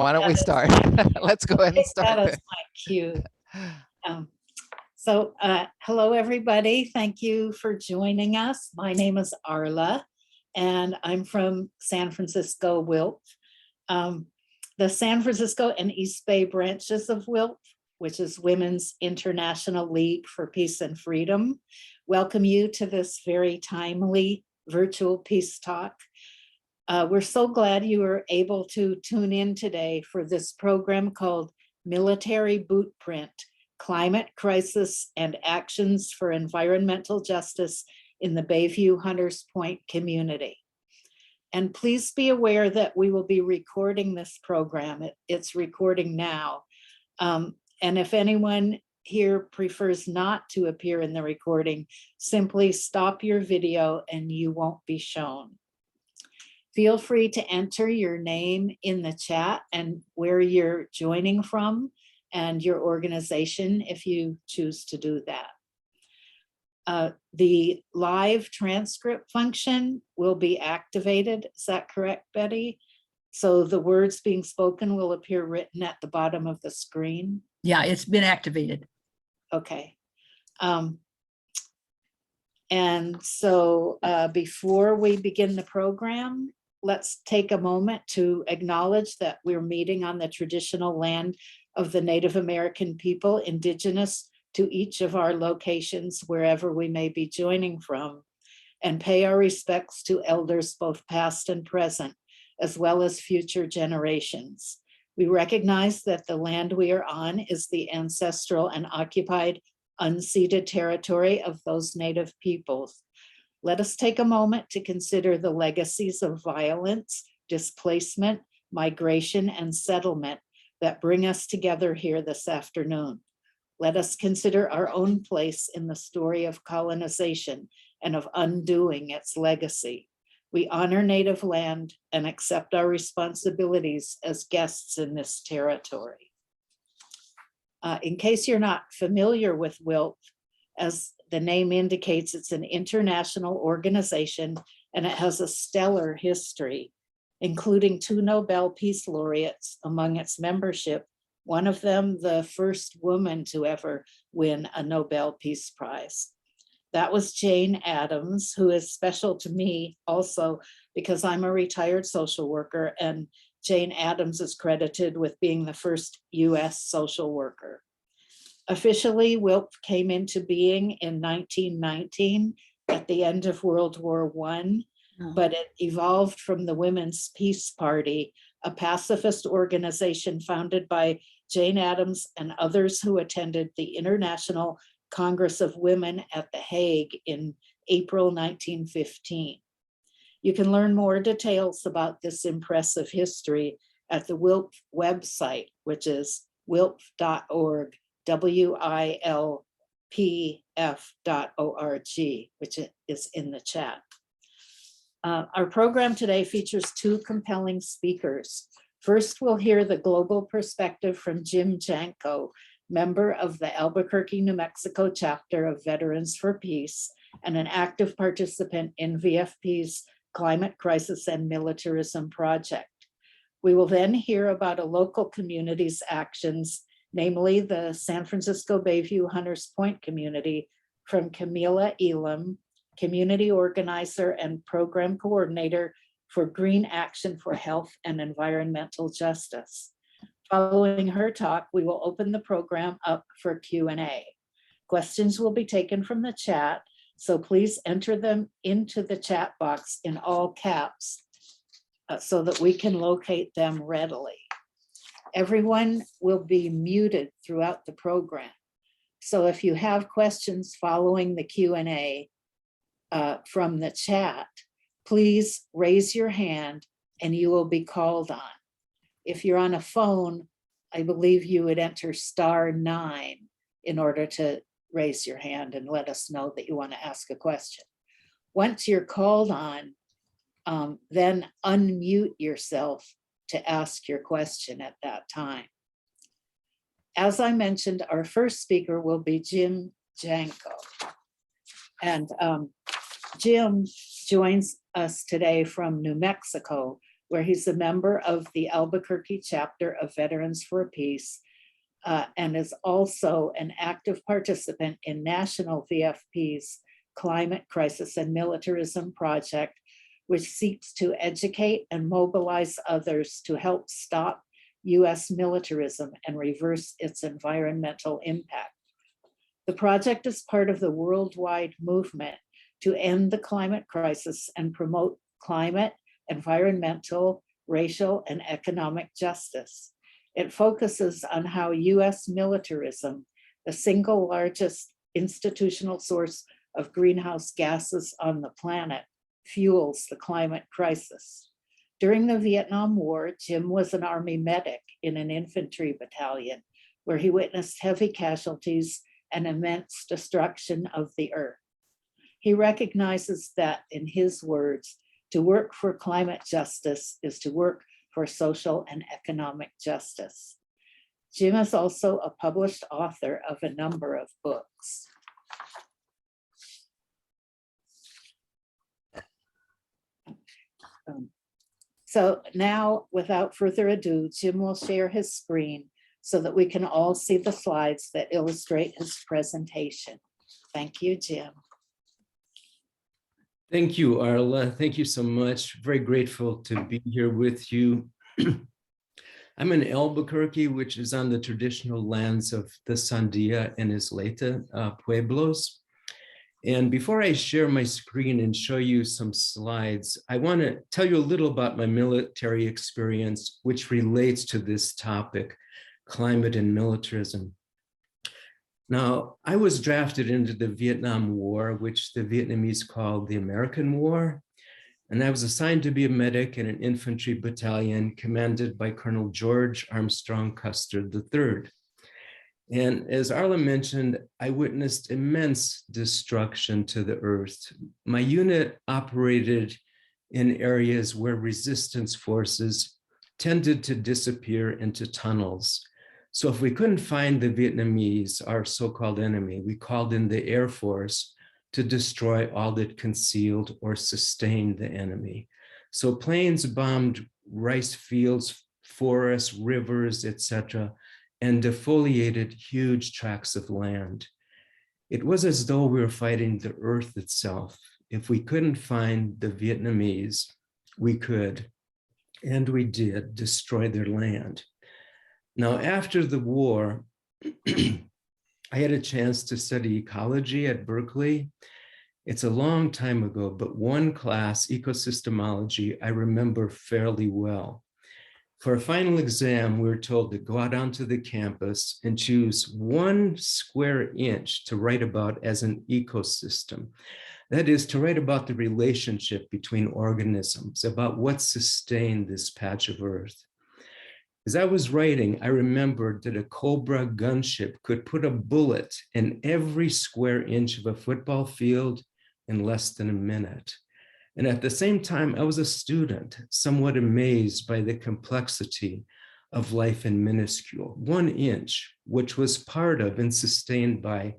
Why don't we start? Let's go ahead and start. That is my cue. Hello, everybody. Thank you for joining us. My name is Arla, and I'm from San Francisco WILPF. The San Francisco and East Bay branches of WILPF, which is Women's International League for Peace and Freedom, welcome you to this very timely virtual peace talk. We're so glad you were able to tune in today for this program called Military Bootprint: Climate Crisis and Actions for Environmental Justice in the Bayview Hunters Point Community. And please be aware that we will be recording this program. It's recording now. And if anyone here prefers not to appear in the recording, simply stop your video and you won't be shown. Feel free to enter your name in the chat and where you're joining from and your organization if you choose to do that. The live transcript function will be activated. Is that correct, Betty? So the words being spoken will appear written at the bottom of the screen? Yeah, it's been activated. Okay. Before we begin the program, let's take a moment to acknowledge that we're meeting on the traditional land of the Native American people, indigenous to each of our locations, wherever we may be joining from, and pay our respects to elders, both past and present, as well as future generations. We recognize that the land we are on is the ancestral and occupied unceded territory of those Native peoples. Let us take a moment to consider the legacies of violence, displacement, migration, and settlement that bring us together here this afternoon. Let us consider our own place in the story of colonization and of undoing its legacy. We honor Native land and accept our responsibilities as guests in this territory. In case you're not familiar with WILPF, as the name indicates, it's an international organization and it has a stellar history, including 2 Nobel Peace Laureates among its membership, one of them the first woman to ever win a Nobel Peace Prize. That was Jane Addams, who is special to me also because I'm a retired social worker, and Jane Addams is credited with being the first US social worker. Officially, WILPF came into being in 1919 at the end of World War I, but it evolved from the Women's Peace Party, a pacifist organization founded by Jane Addams and others who attended the International Congress of Women at The Hague in April 1915. You can learn more details about this impressive history at the WILPF website, which is wilpf.org, WILPF.org, which is in the chat. Our program today features 2 compelling speakers. First, we'll hear the global perspective from Jim Janko, member of the Albuquerque, New Mexico chapter of Veterans for Peace and an active participant in VFP's Climate Crisis and Militarism Project. We will then hear about a local community's actions, namely the San Francisco Bayview Hunters Point community, from Camila Elam, community organizer and program coordinator for Green Action for Health and Environmental Justice. Following her talk, we will open the program up for Q&A. Questions will be taken from the chat, so please enter them into the chat box in all caps so that we can locate them readily. Everyone will be muted throughout the program. So if you have questions following the Q&A from the chat, please raise your hand and you will be called on. If you're on a phone, I believe you would enter *9 in order to raise your hand and let us know that you want to ask a question. Once you're called on, then unmute yourself to ask your question at that time. As I mentioned, our first speaker will be Jim Janko. And Jim joins us today from New Mexico, where he's a member of the Albuquerque chapter of Veterans for Peace, and is also an active participant in National VFP's Climate Crisis and Militarism Project, which seeks to educate and mobilize others to help stop US militarism and reverse its environmental impact. The project is part of the worldwide movement to end the climate crisis and promote climate, environmental, racial, and economic justice. It focuses on how US militarism, the single largest institutional source of greenhouse gases on the planet, fuels the climate crisis. During the Vietnam War, Jim was an Army medic in an infantry battalion where he witnessed heavy casualties and immense destruction of the earth. He recognizes that, in his words, to work for climate justice is to work for social and economic justice. Jim is also a published author of a number of books. So now, without further ado, Jim will share his screen so that we can all see the slides that illustrate his presentation. Thank you, Jim. Thank you, Arla. Thank you so much. Very grateful to be here with you. I'm in Albuquerque, which is on the traditional lands of the Sandia and Isleta pueblos. And before I share my screen and show you some slides, I want to tell you a little about my military experience, which relates to this topic, climate and militarism. Now, I was drafted into the Vietnam War, which the Vietnamese called the American War. And I was assigned to be a medic in an infantry battalion commanded by Colonel George Armstrong Custer III. And as Arla mentioned, I witnessed immense destruction to the earth. My unit operated in areas where resistance forces tended to disappear into tunnels. So if we couldn't find the Vietnamese, our so-called enemy, we called in the Air Force to destroy all that concealed or sustained the enemy. So planes bombed rice fields, forests, rivers, etc., and defoliated huge tracts of land. It was as though we were fighting the earth itself. If we couldn't find the Vietnamese, we could, and we did, destroy their land. Now, after the war, I had a chance to study ecology at Berkeley. It's a long time ago, but one class, ecosystemology, I remember fairly well. For a final exam, we were told to go out onto the campus and choose 1 square inch to write about as an ecosystem. That is, to write about the relationship between organisms, about what sustained this patch of earth. As I was writing, I remembered that a Cobra gunship could put a bullet in every square inch of a football field in less than a minute. And at the same time, I was a student, somewhat amazed by the complexity of life in minuscule, 1 inch, which was part of and sustained by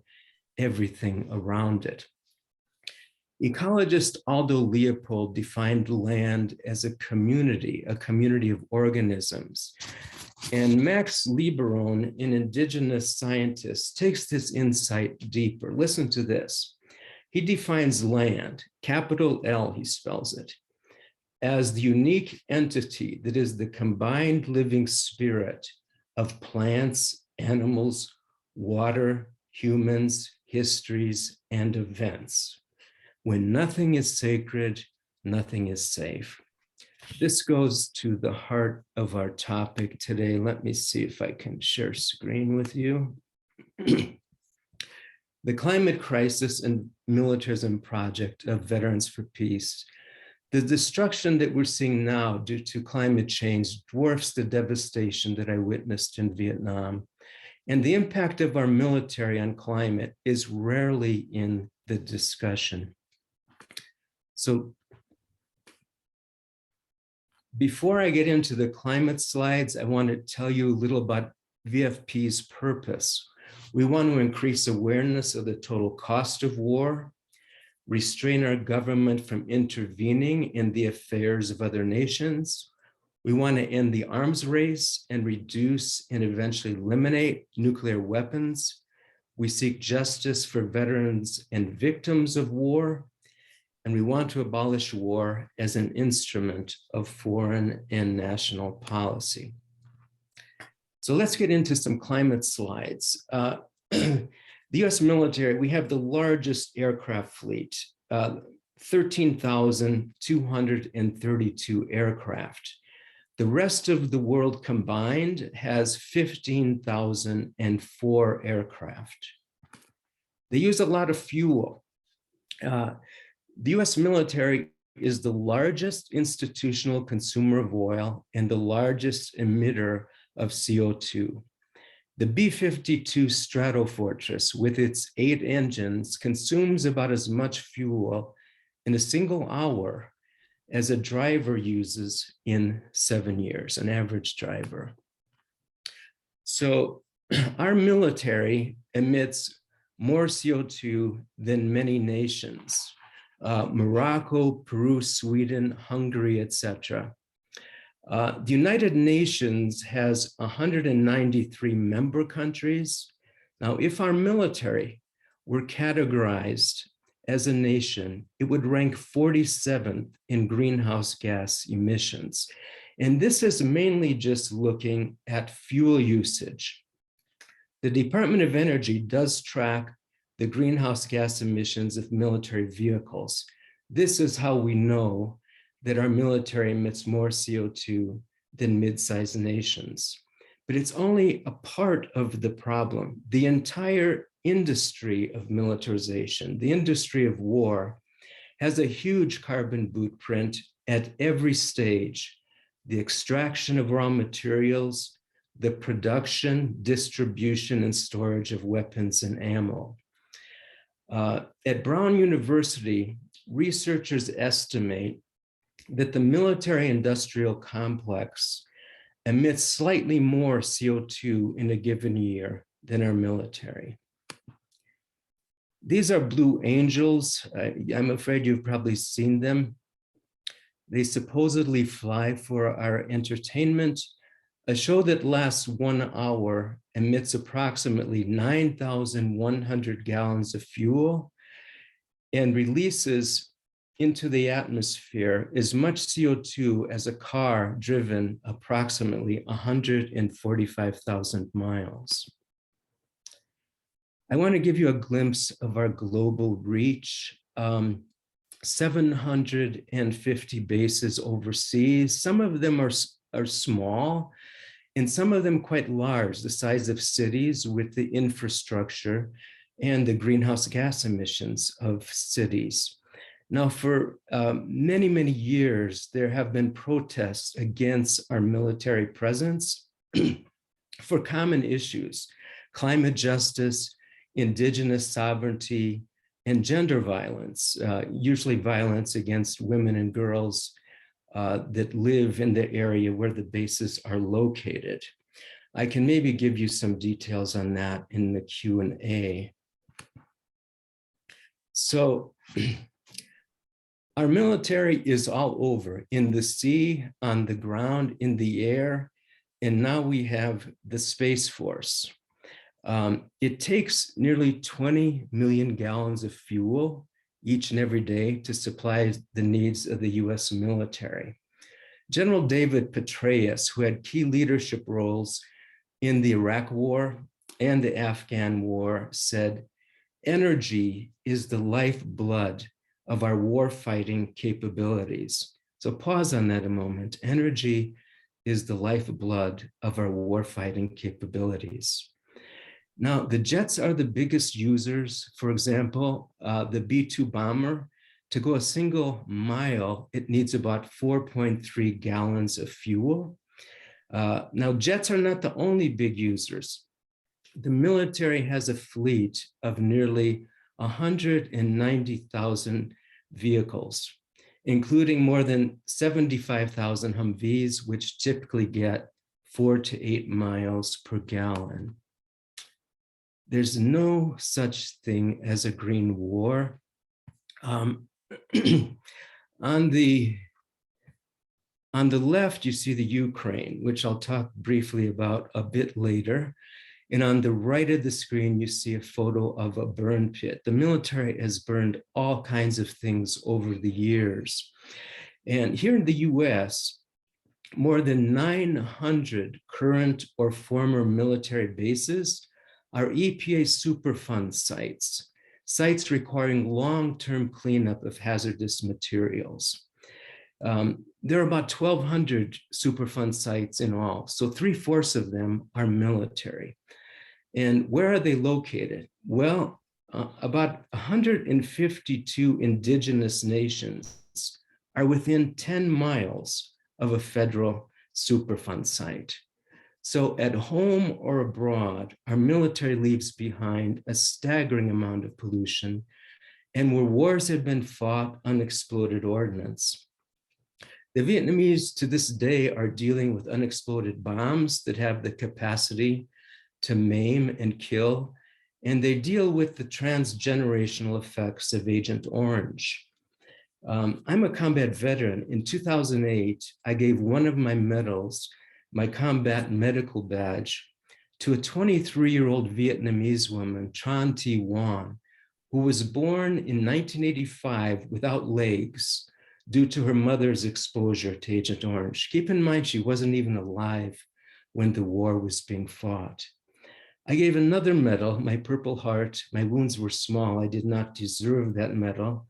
everything around it. Ecologist Aldo Leopold defined land as a community of organisms. And Max Lieberone, an indigenous scientist, takes this insight deeper. Listen to this. He defines land, capital L, he spells it, as the unique entity that is the combined living spirit of plants, animals, water, humans, histories, and events. When nothing is sacred, nothing is safe. This goes to the heart of our topic today. Let me see if I can share screen with you. The Climate Crisis and Militarism Project of Veterans for Peace. The destruction that we're seeing now due to climate change dwarfs the devastation that I witnessed in Vietnam. And the impact of our military on climate is rarely in the discussion. So before I get into the climate slides, I want to tell you a little about VFP's purpose. We want to increase awareness of the total cost of war, restrain our government from intervening in the affairs of other nations, We want to end the arms race and reduce and eventually eliminate nuclear weapons. We seek justice for veterans and victims of war. And we want to abolish war as an instrument of foreign and national policy. So let's get into some climate slides. The US military, we have the largest aircraft fleet, 13,232 aircraft. The rest of the world combined has 15,004 aircraft. They use a lot of fuel. The US military is the largest institutional consumer of oil and the largest emitter of CO2. The B-52 Stratofortress, with its 8 engines, consumes about as much fuel in a single hour as a driver uses in 7 years, an average driver. So our military emits more CO2 than many nations. Morocco, Peru, Sweden, Hungary, etc. The United Nations has 193 member countries. Now, if our military were categorized as a nation, it would rank 47th in greenhouse gas emissions. And this is mainly just looking at fuel usage. The Department of Energy does track the greenhouse gas emissions of military vehicles. This is how we know that our military emits more CO2 than mid-sized nations. But it's only a part of the problem. The entire industry of militarization, the industry of war, has a huge carbon footprint at every stage: the extraction of raw materials, the production, distribution, and storage of weapons and ammo. At Brown University, researchers estimate that the military-industrial complex emits slightly more CO2 in a given year than our military. These are Blue Angels. I'm afraid you've probably seen them. They supposedly fly for our entertainment. A show that lasts 1 hour emits approximately 9,100 gallons of fuel and releases into the atmosphere as much CO2 as a car driven approximately 145,000 miles. I want to give you a glimpse of our global reach. 750 bases overseas. Some of them are small, and some of them quite large, the size of cities with the infrastructure and the greenhouse gas emissions of cities. Now, for many, many years, there have been protests against our military presence for common issues: climate justice, indigenous sovereignty, and gender violence, usually violence against women and girls that live in the area where the bases are located. I can maybe give you some details on that in the Q&A. So our military is all over, in the sea, on the ground, in the air, and now we have the Space Force. It takes nearly 20 million gallons of fuel each and every day to supply the needs of the US military. General David Petraeus, who had key leadership roles in the Iraq War and the Afghan War, said, "Energy is the lifeblood of our warfighting capabilities." So pause on that a moment. Energy is the lifeblood of our warfighting capabilities. Now, the jets are the biggest users. For example, the B-2 bomber, to go a single mile, it needs about 4.3 gallons of fuel. Now, jets are not the only big users. The military has a fleet of nearly 190,000 vehicles, including more than 75,000 Humvees, which typically get 4 to 8 miles per gallon. There's no such thing as a green war. On the On the left, you see the Ukraine, which I'll talk briefly about a bit later. And on the right of the screen, you see a photo of a burn pit. The military has burned all kinds of things over the years. And here in the US, more than 900 current or former military bases are EPA Superfund sites, sites requiring long-term cleanup of hazardous materials. There are about 1,200 Superfund sites in all, so 3/4 of them are military. And where are they located? Well, about 152 indigenous nations are within 10 miles of a federal Superfund site. So at home or abroad, our military leaves behind a staggering amount of pollution, and where wars have been fought, unexploded ordnance. The Vietnamese to this day are dealing with unexploded bombs that have the capacity to maim and kill, and they deal with the transgenerational effects of Agent Orange. I'm a combat veteran. In 2008, I gave one of my medals, my combat medical badge, to a 23-year-old Vietnamese woman, Tran Thi Nguyen, who was born in 1985 without legs due to her mother's exposure to Agent Orange. Keep in mind, she wasn't even alive when the war was being fought. I gave another medal, my Purple Heart. My wounds were small. I did not deserve that medal,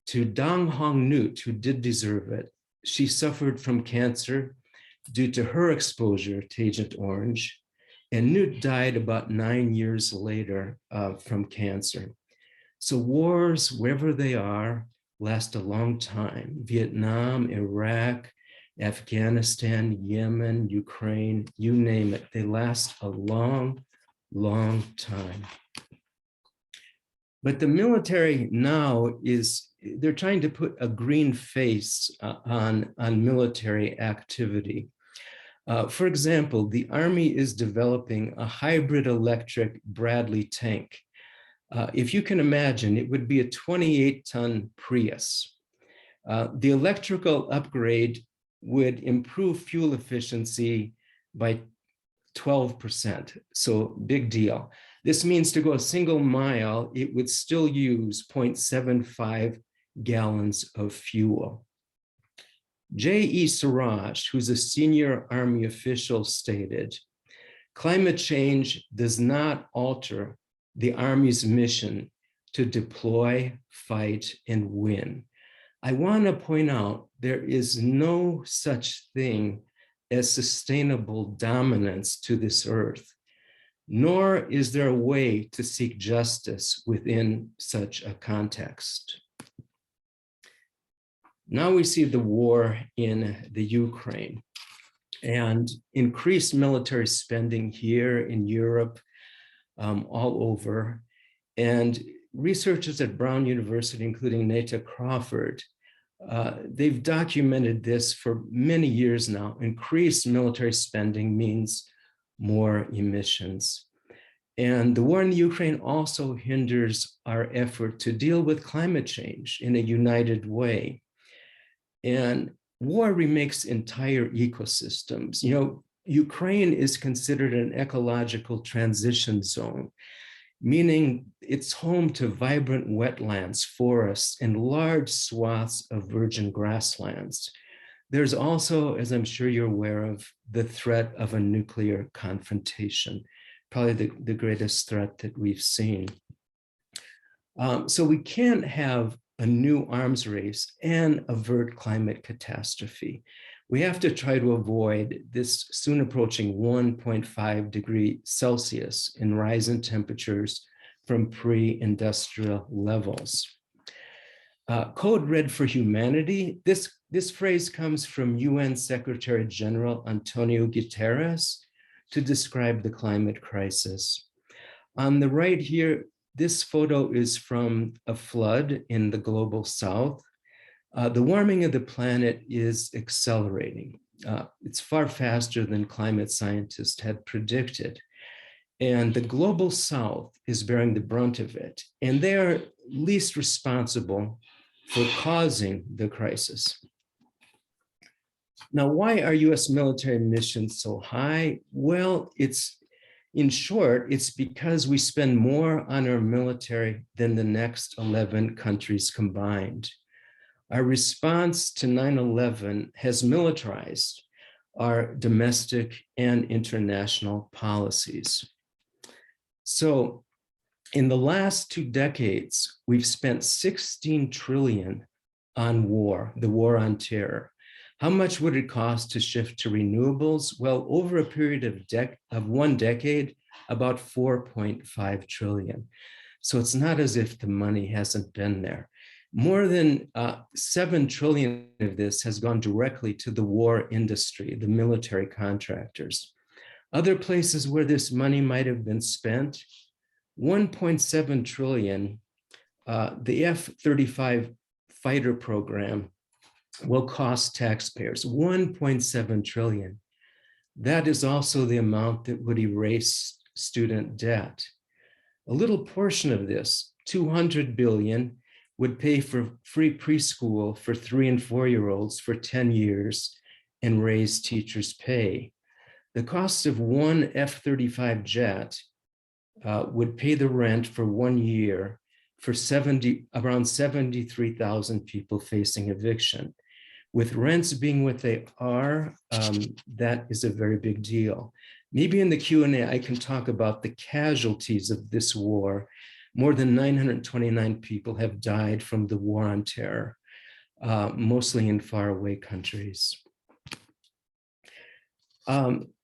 to Dong Hong Nut, who did deserve it. She suffered from cancer due to her exposure to Agent Orange, and Nut died about 9 years later from cancer. So wars, wherever they are, last a long time. Vietnam, Iraq, Afghanistan, Yemen, Ukraine, you name it, they last a long, long time. But the military now they're trying to put a green face on military activity. For example, the Army is developing a hybrid electric Bradley tank. If you can imagine, it would be a 28-ton Prius. The electrical upgrade would improve fuel efficiency by 12%, so big deal. This means to go a single mile, it would still use 0.75 gallons of fuel. J.E. Siraj, who's a senior Army official, stated, "Climate change does not alter the Army's mission to deploy, fight, and win." I want to point out there is no such thing as sustainable dominance to this earth, nor is there a way to seek justice within such a context. Now we see the war in the Ukraine and increased military spending here in Europe, all over. And researchers at Brown University, including Neta Crawford, they've documented this for many years now. Increased military spending means more emissions. And the war in the Ukraine also hinders our effort to deal with climate change in a united way. And war remakes entire ecosystems. You know, Ukraine is considered an ecological transition zone, meaning it's home to vibrant wetlands, forests, and large swaths of virgin grasslands. There's also, as I'm sure you're aware of, the threat of a nuclear confrontation, probably the greatest threat that we've seen. So we can't have a new arms race and avert climate catastrophe. We have to try to avoid this soon approaching 1.5 degrees Celsius in rise in temperatures from pre-industrial levels. Code Red for Humanity, this phrase comes from UN Secretary General Antonio Guterres to describe the climate crisis. On the right here, this photo is from a flood in the global south. The warming of the planet is accelerating. It's far faster than climate scientists had predicted. And the global south is bearing the brunt of it. And they are least responsible for causing the crisis. Now, why are US military missions so high? Well, in short, it's because we spend more on our military than the next 11 countries combined. Our response to 9/11 has militarized our domestic and international policies. So in the last 2 decades, we've spent 16 trillion on war, the war on terror. How much would it cost to shift to renewables? Well, over a period of 1 decade, about 4.5 trillion. So it's not as if the money hasn't been there. More than 7 trillion of this has gone directly to the war industry, the military contractors. Other places where this money might have been spent, 1.7 trillion, the F-35 fighter program will cost taxpayers 1.7 trillion. That is also the amount that would erase student debt. A little portion of this, 200 billion, would pay for free preschool for 3- and 4-year-olds for 10 years and raise teachers' pay. The cost of one F-35 jet would pay the rent for 1 year for around 73,000 people facing eviction. With rents being what they are, that is a very big deal. Maybe in the Q&A, I can talk about the casualties of this war. More than 929 people have died from the war on terror, mostly in faraway countries.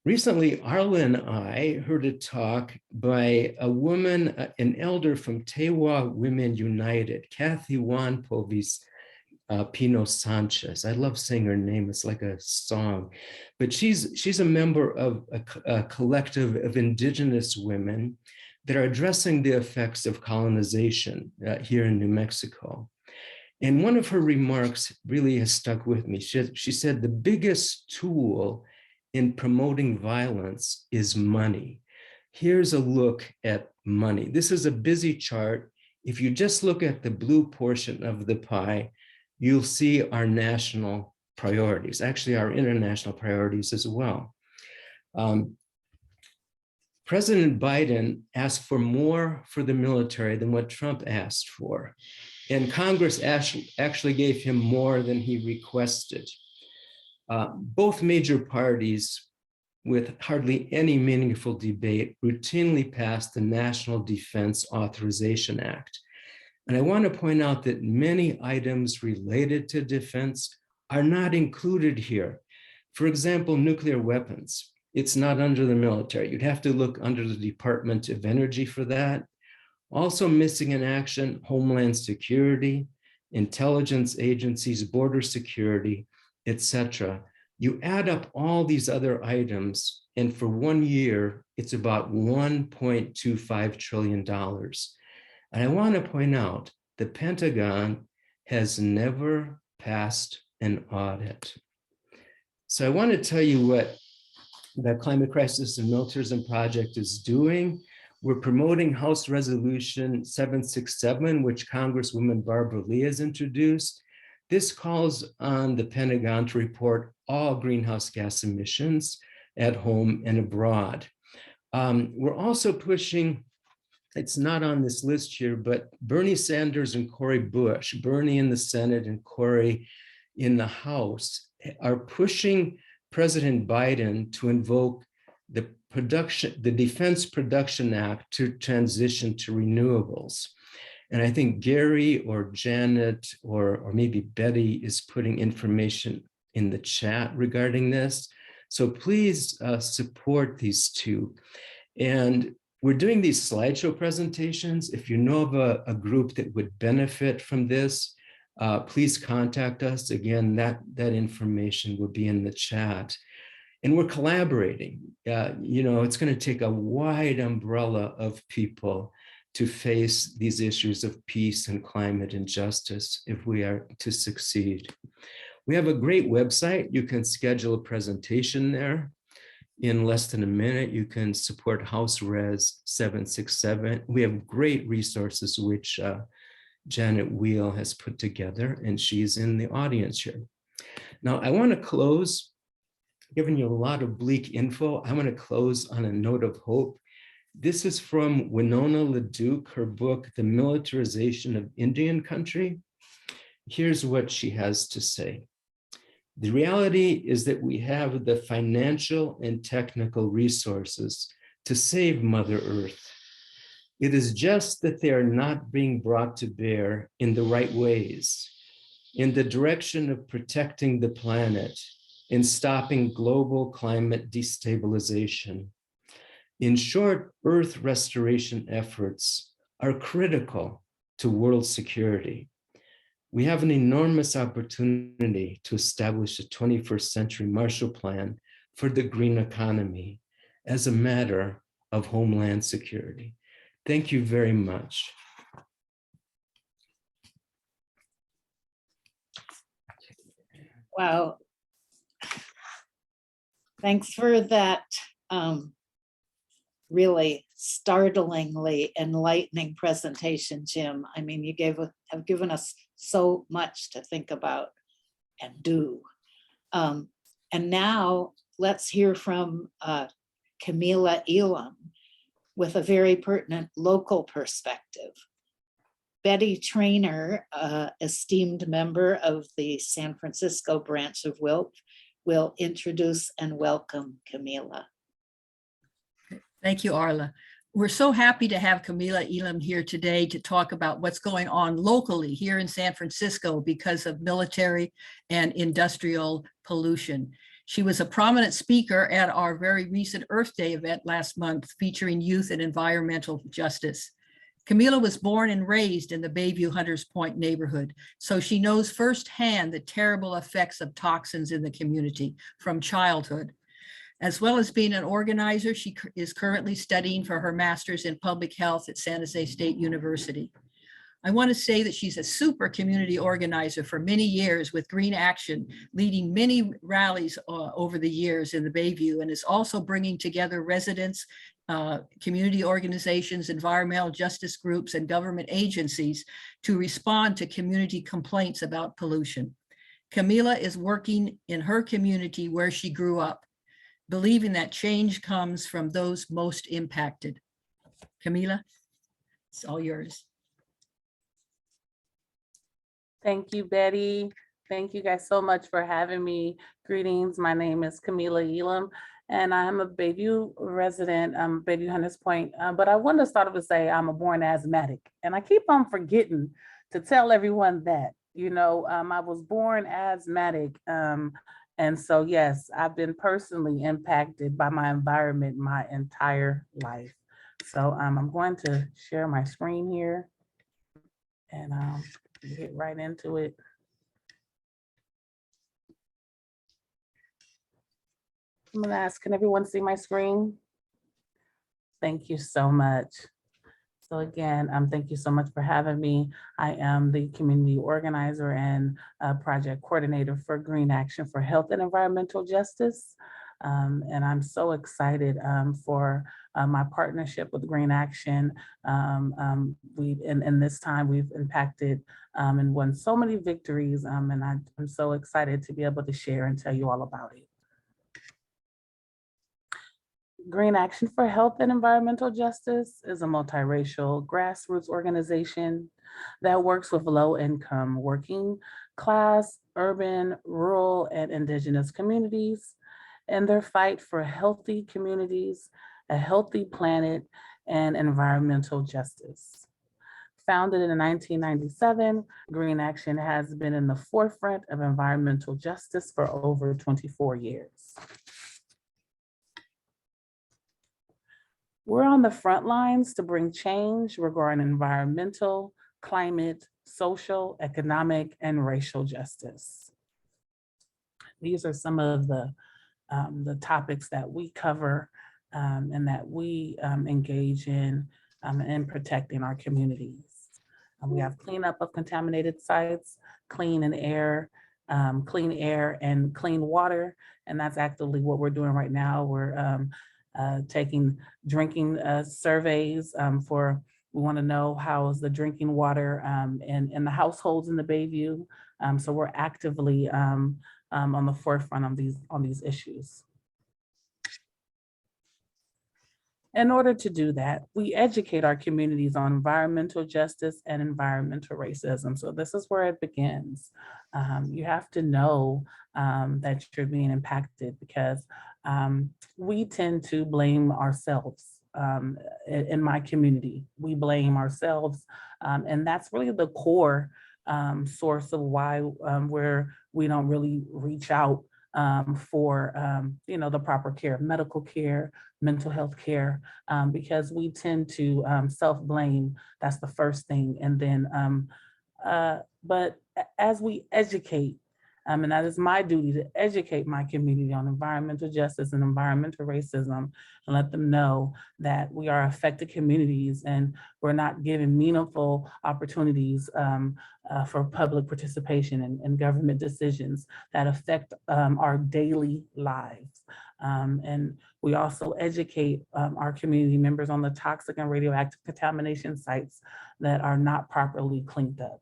Recently, Arla and I heard a talk by a woman, an elder from Tewa Women United, Kathy Juan Povis Pino Sanchez. I love saying her name, it's like a song. But she's a member of a collective of indigenous women that are addressing the effects of colonization here in New Mexico. And one of her remarks really has stuck with me. She said, the biggest tool in promoting violence is money. Here's a look at money. This is a busy chart. If you just look at the blue portion of the pie, you'll see our national priorities, actually our international priorities as well. President Biden asked for more for the military than what Trump asked for. And Congress actually gave him more than he requested. Both major parties, with hardly any meaningful debate, routinely passed the National Defense Authorization Act. And I want to point out that many items related to defense are not included here. For example, nuclear weapons. It's not under the military. You'd have to look under the Department of Energy for that. Also missing in action, Homeland Security, intelligence agencies, border security, etc. You add up all these other items, and for 1 year, it's about $1.25 trillion. And I want to point out, the Pentagon has never passed an audit. So I want to tell you what the Climate Crisis and Militarism Project is doing. We're promoting House Resolution 767, which Congresswoman Barbara Lee has introduced. This calls on the Pentagon to report all greenhouse gas emissions at home and abroad. We're also pushing, it's not on this list here, but Bernie Sanders and Cory Bush, Bernie in the Senate and Cory in the House, are pushing President Biden to invoke the Defense Production Act to transition to renewables. And I think Gary or Janet or maybe Betty is putting information in the chat regarding this. So please support these two. And we're doing these slideshow presentations. If you know of a group that would benefit from this, please contact us. Again, that information will be in the chat. And we're collaborating. It's going to take a wide umbrella of people to face these issues of peace and climate and justice if we are to succeed. We have a great website. You can schedule a presentation there. In less than a minute, you can support House Res 767. We have great resources, which Janet Wheel has put together, and she's in the audience here. Now, I want to close, giving you a lot of bleak info. I want to close on a note of hope. This is from Winona LaDuke, her book, The Militarization of Indian Country. Here's what she has to say. The reality is that we have the financial and technical resources to save Mother Earth. It is just that they are not being brought to bear in the right ways, in the direction of protecting the planet, in stopping global climate destabilization. In short, Earth restoration efforts are critical to world security. We have an enormous opportunity to establish a 21st century Marshall Plan for the green economy as a matter of homeland security. Thank you very much. Wow. Thanks for that really startlingly enlightening presentation, Jim. I mean, you have given us so much to think about and do. And now let's hear from Camila Elam with a very pertinent local perspective. Betty Trainer, esteemed member of the San Francisco branch of WILPF, will introduce and welcome Camila. Thank you, Arla. We're so happy to have Camila Elam here today to talk about what's going on locally here in San Francisco because of military and industrial pollution. She was a prominent speaker at our very recent Earth Day event last month featuring youth and environmental justice. Camila was born and raised in the Bayview Hunters Point neighborhood, so she knows firsthand the terrible effects of toxins in the community from childhood. As well as being an organizer, she is currently studying for her master's in public health at San Jose State University. I want to say that she's a super community organizer for many years with Green Action, leading many rallies over the years in the Bayview, and is also bringing together residents, community organizations, environmental justice groups, and government agencies to respond to community complaints about pollution. Camila is working in her community where she grew up, believing that change comes from those most impacted. Camila, it's all yours. Thank you, Betty. Thank you guys so much for having me. Greetings, my name is Camila Elam, and I'm a Bayview resident, Bayview Hunters Point, but I wanted to start off to say I'm a born asthmatic, and I keep on forgetting to tell everyone that, you know, I was born asthmatic, and so yes, I've been personally impacted by my environment my entire life. So I'm going to share my screen here and get right into it. I'm gonna ask, can everyone see my screen? Thank you so much. So again, thank you so much for having me. I am the community organizer and project coordinator for Green Action for Health and Environmental Justice. And I'm so excited for my partnership with Green Action. In this time we've impacted and won so many victories, and I'm so excited to be able to share and tell you all about it. Green Action for Health and Environmental Justice is a multiracial grassroots organization that works with low-income, working class, urban, rural, and indigenous communities in their fight for healthy communities, a healthy planet, and environmental justice. Founded in 1997, Green Action has been in the forefront of environmental justice for over 24 years. We're on the front lines to bring change regarding environmental, climate, social, economic, and racial justice. These are some of the topics that we cover and that we engage in protecting our communities. We have cleanup of contaminated sites, clean air and clean water, and that's actually what we're doing right now. We're taking drinking surveys for We want to know how is the drinking water in the households in the Bayview. So we're actively on the forefront of these issues. In order to do that, we educate our communities on environmental justice and environmental racism. So this is where it begins. You have to know that you're being impacted, because we tend to blame ourselves. In my community, we blame ourselves. And that's really the core source of why we don't really reach out for the proper care, medical care, mental health care, because we tend to self-blame. That's the first thing. And then, but as we educate, and that is my duty, to educate my community on environmental justice and environmental racism, and let them know that we are affected communities and we're not given meaningful opportunities for public participation in government decisions that affect our daily lives. And we also educate our community members on the toxic and radioactive contamination sites that are not properly cleaned up.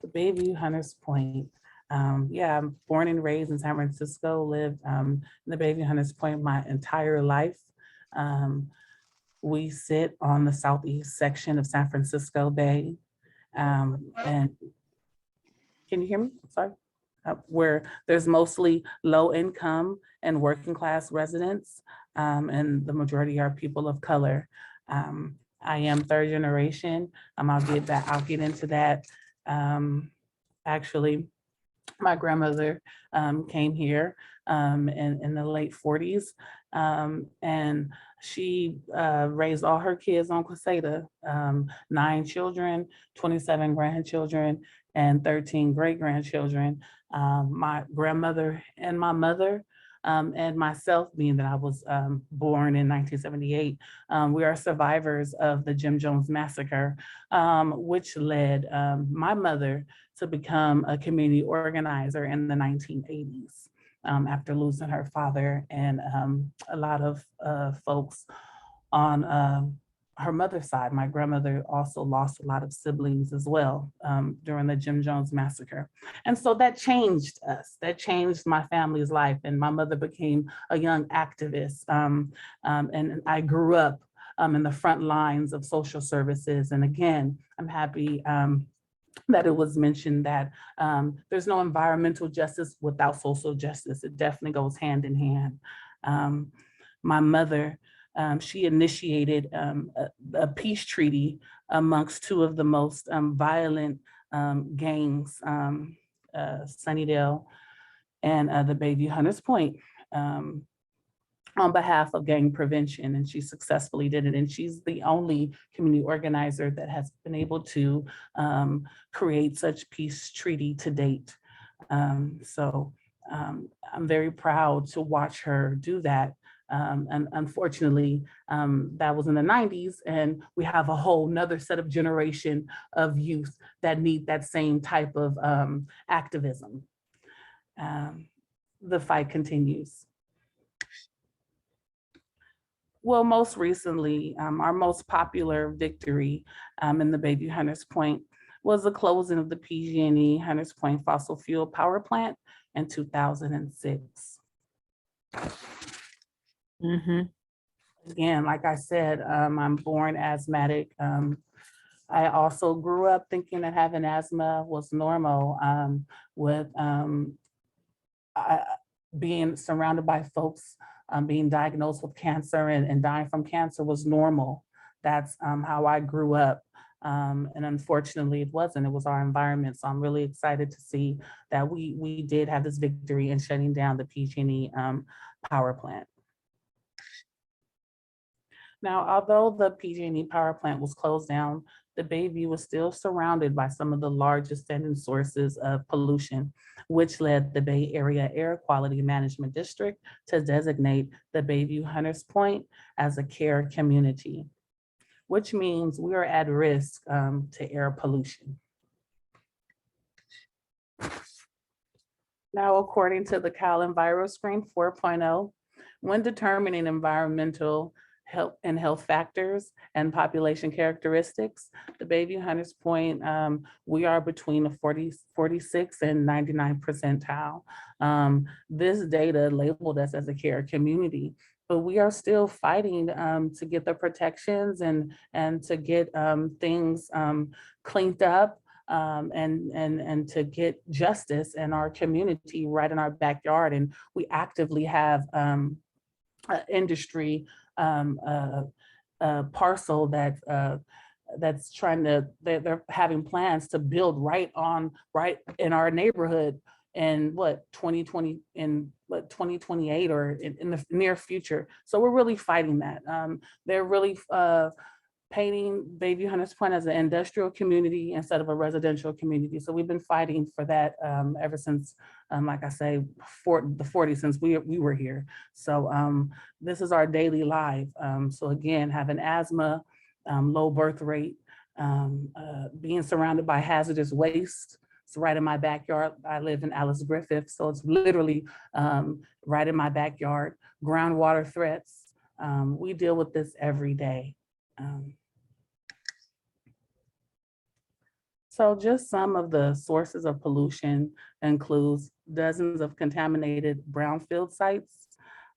The Bayview Hunters Point. Yeah, I'm born and raised in San Francisco, lived in the Bayview Hunters Point my entire life. We sit on the southeast section of San Francisco Bay. And can you hear me? Sorry. Where there's mostly low income and working class residents, and the majority are people of color. I am third generation. I'll get into that. Actually, my grandmother came here in the late 40s, and she raised all her kids on Quesada, 9 children, 27 grandchildren, and 13 great-grandchildren. My grandmother and my mother and myself, being that I was born in 1978, we are survivors of the Jim Jones Massacre, which led my mother to become a community organizer in the 1980s after losing her father and a lot of folks on her mother's side. My grandmother also lost a lot of siblings as well during the Jim Jones Massacre. And so that changed us, that changed my family's life. And my mother became a young activist. And I grew up in the front lines of social services. And again, I'm happy that it was mentioned that there's no environmental justice without social justice. It definitely goes hand in hand. My mother, she initiated a peace treaty amongst 2 of the most violent gangs, Sunnydale and the Bayview Hunters Point, on behalf of gang prevention, and she successfully did it. And she's the only community organizer that has been able to create such peace treaty to date. So I'm very proud to watch her do that. And unfortunately, that was in the 90s, and we have a whole nother set of generation of youth that need that same type of activism. The fight continues. Well, most recently, our most popular victory in the Bayview Hunters Point was the closing of the PG&E Hunters Point fossil fuel power plant in 2006. Again, like I said, I'm born asthmatic. I also grew up thinking that having asthma was normal, with being surrounded by folks being diagnosed with cancer and dying from cancer was normal. That's how I grew up. And unfortunately, it wasn't. It was our environment. So I'm really excited to see that we did have this victory in shutting down the PG&E power plant. Now, although the PG&E power plant was closed down, the Bayview was still surrounded by some of the largest standing sources of pollution, which led the Bay Area Air Quality Management District to designate the Bayview Hunters Point as a care community, which means we are at risk to air pollution. Now, according to the Cal EnviroScreen 4.0, when determining environmental health factors and population characteristics. The Bayview Hunters Point, we are between the 46 and 99 percentile. This data labeled us as a care community, but we are still fighting to get the protections and to get things cleaned up and to get justice in our community right in our backyard. And we actively have industry parcel that that's trying to, they're having plans to build right in our neighborhood in 2028 or in the near future. So we're really fighting that. They're really painting Bayview Hunters Point as an industrial community instead of a residential community. So we've been fighting for that ever since, like I say, for the 40s, since we were here. So this is our daily life. So again, having asthma, low birth rate, being surrounded by hazardous waste. It's right in my backyard. I live in Alice Griffith, so it's literally right in my backyard. Groundwater threats. We deal with this every day. So just some of the sources of pollution includes dozens of contaminated brownfield sites.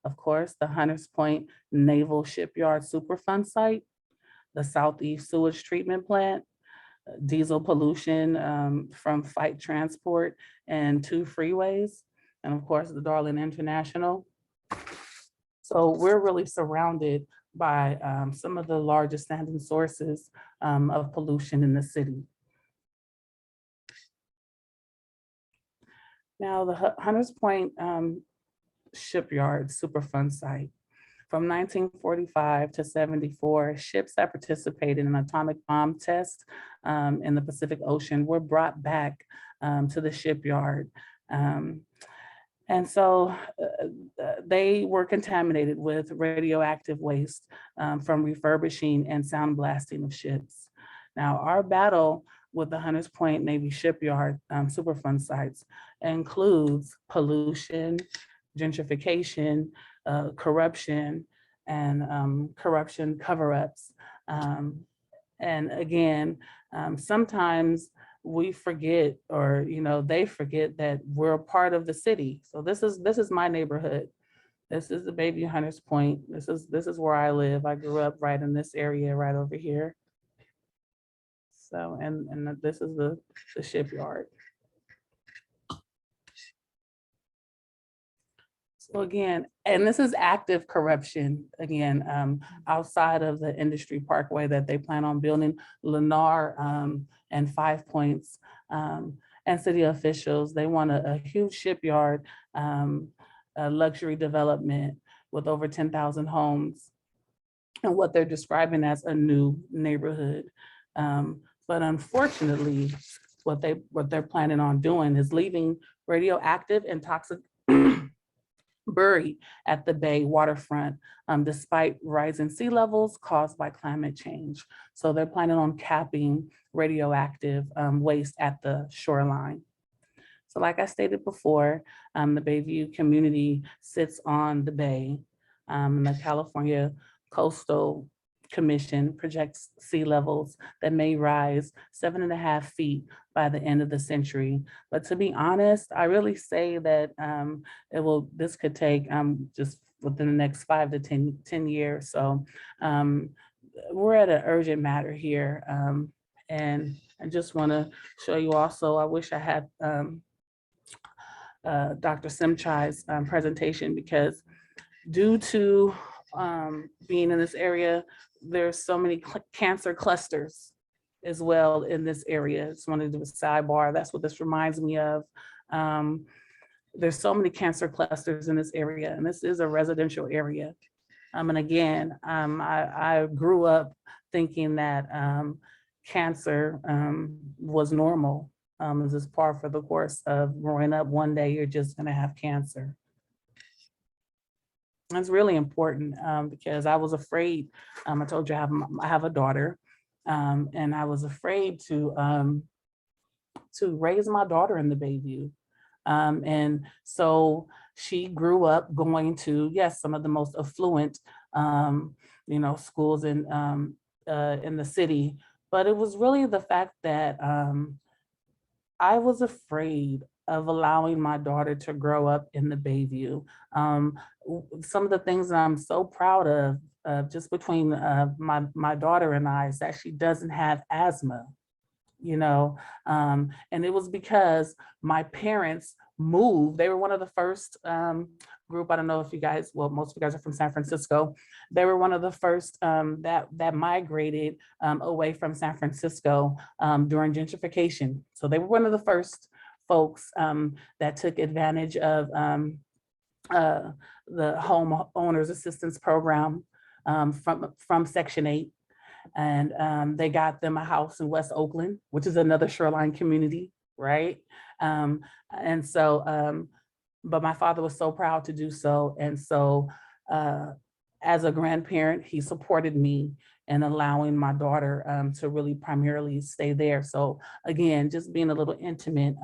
Of course, the Hunters Point Naval Shipyard Superfund site, the Southeast Sewage Treatment Plant, diesel pollution from Fight Transport and 2 freeways, and of course, the Darling International. So we're really surrounded by some of the largest standing sources of pollution in the city. Now, the Hunters Point Shipyard Superfund site. From 1945 to 74, ships that participated in an atomic bomb test in the Pacific Ocean were brought back to the shipyard. And so they were contaminated with radioactive waste from refurbishing and sound blasting of ships. Now, our battle with the Hunters Point Navy Shipyard Superfund sites includes pollution, gentrification, corruption, and corruption cover-ups. And again, sometimes we forget, or they forget that we're a part of the city. So this is my neighborhood. This is the Bayview Hunters Point. This is where I live. I grew up right in this area right over here. So and this is the shipyard. So again, and this is active corruption, again, outside of the industry parkway that they plan on building. Lennar and 5 Points and city officials, they want a huge shipyard, a luxury development with over 10,000 homes and what they're describing as a new neighborhood. But unfortunately, what they're planning on doing is leaving radioactive and toxic buried at the bay waterfront, despite rising sea levels caused by climate change. So they're planning on capping radioactive waste at the shoreline. So like I stated before, the Bayview community sits on the bay. The California Coastal Commission projects sea levels that may rise 7.5 feet by the end of the century. But to be honest, I really say that this could take just within the next 5 to 10 years. So we're at an urgent matter here. And I just want to show you also, I wish I had Dr. Simchai's presentation, because due to being in this area, there's so many cancer clusters as well in this area. Just wanted to do a sidebar. That's what this reminds me of. There's so many cancer clusters in this area, and this is a residential area. And again, I grew up thinking that cancer was normal. This is par for the course of growing up. One day you're just gonna have cancer. That's really important because I was afraid. I told you I have a daughter, and I was afraid to raise my daughter in the Bayview. And so she grew up going to, yes, some of the most affluent you know, schools in the city. But it was really the fact that I was afraid of allowing my daughter to grow up in the Bayview. Some of the things that I'm so proud of, just between my daughter and I, is that she doesn't have asthma, you know, and it was because my parents moved. They were one of the first group. I don't know if you guys, well, most of you guys are from San Francisco. They were one of the first that migrated away from San Francisco during gentrification. So they were one of the first folks that took advantage of the home owners assistance program from Section 8. And they got them a house in West Oakland, which is another shoreline community, right? And so, but my father was so proud to do so. And so as a grandparent, he supported me in allowing my daughter to really primarily stay there. So again, just being a little intimate,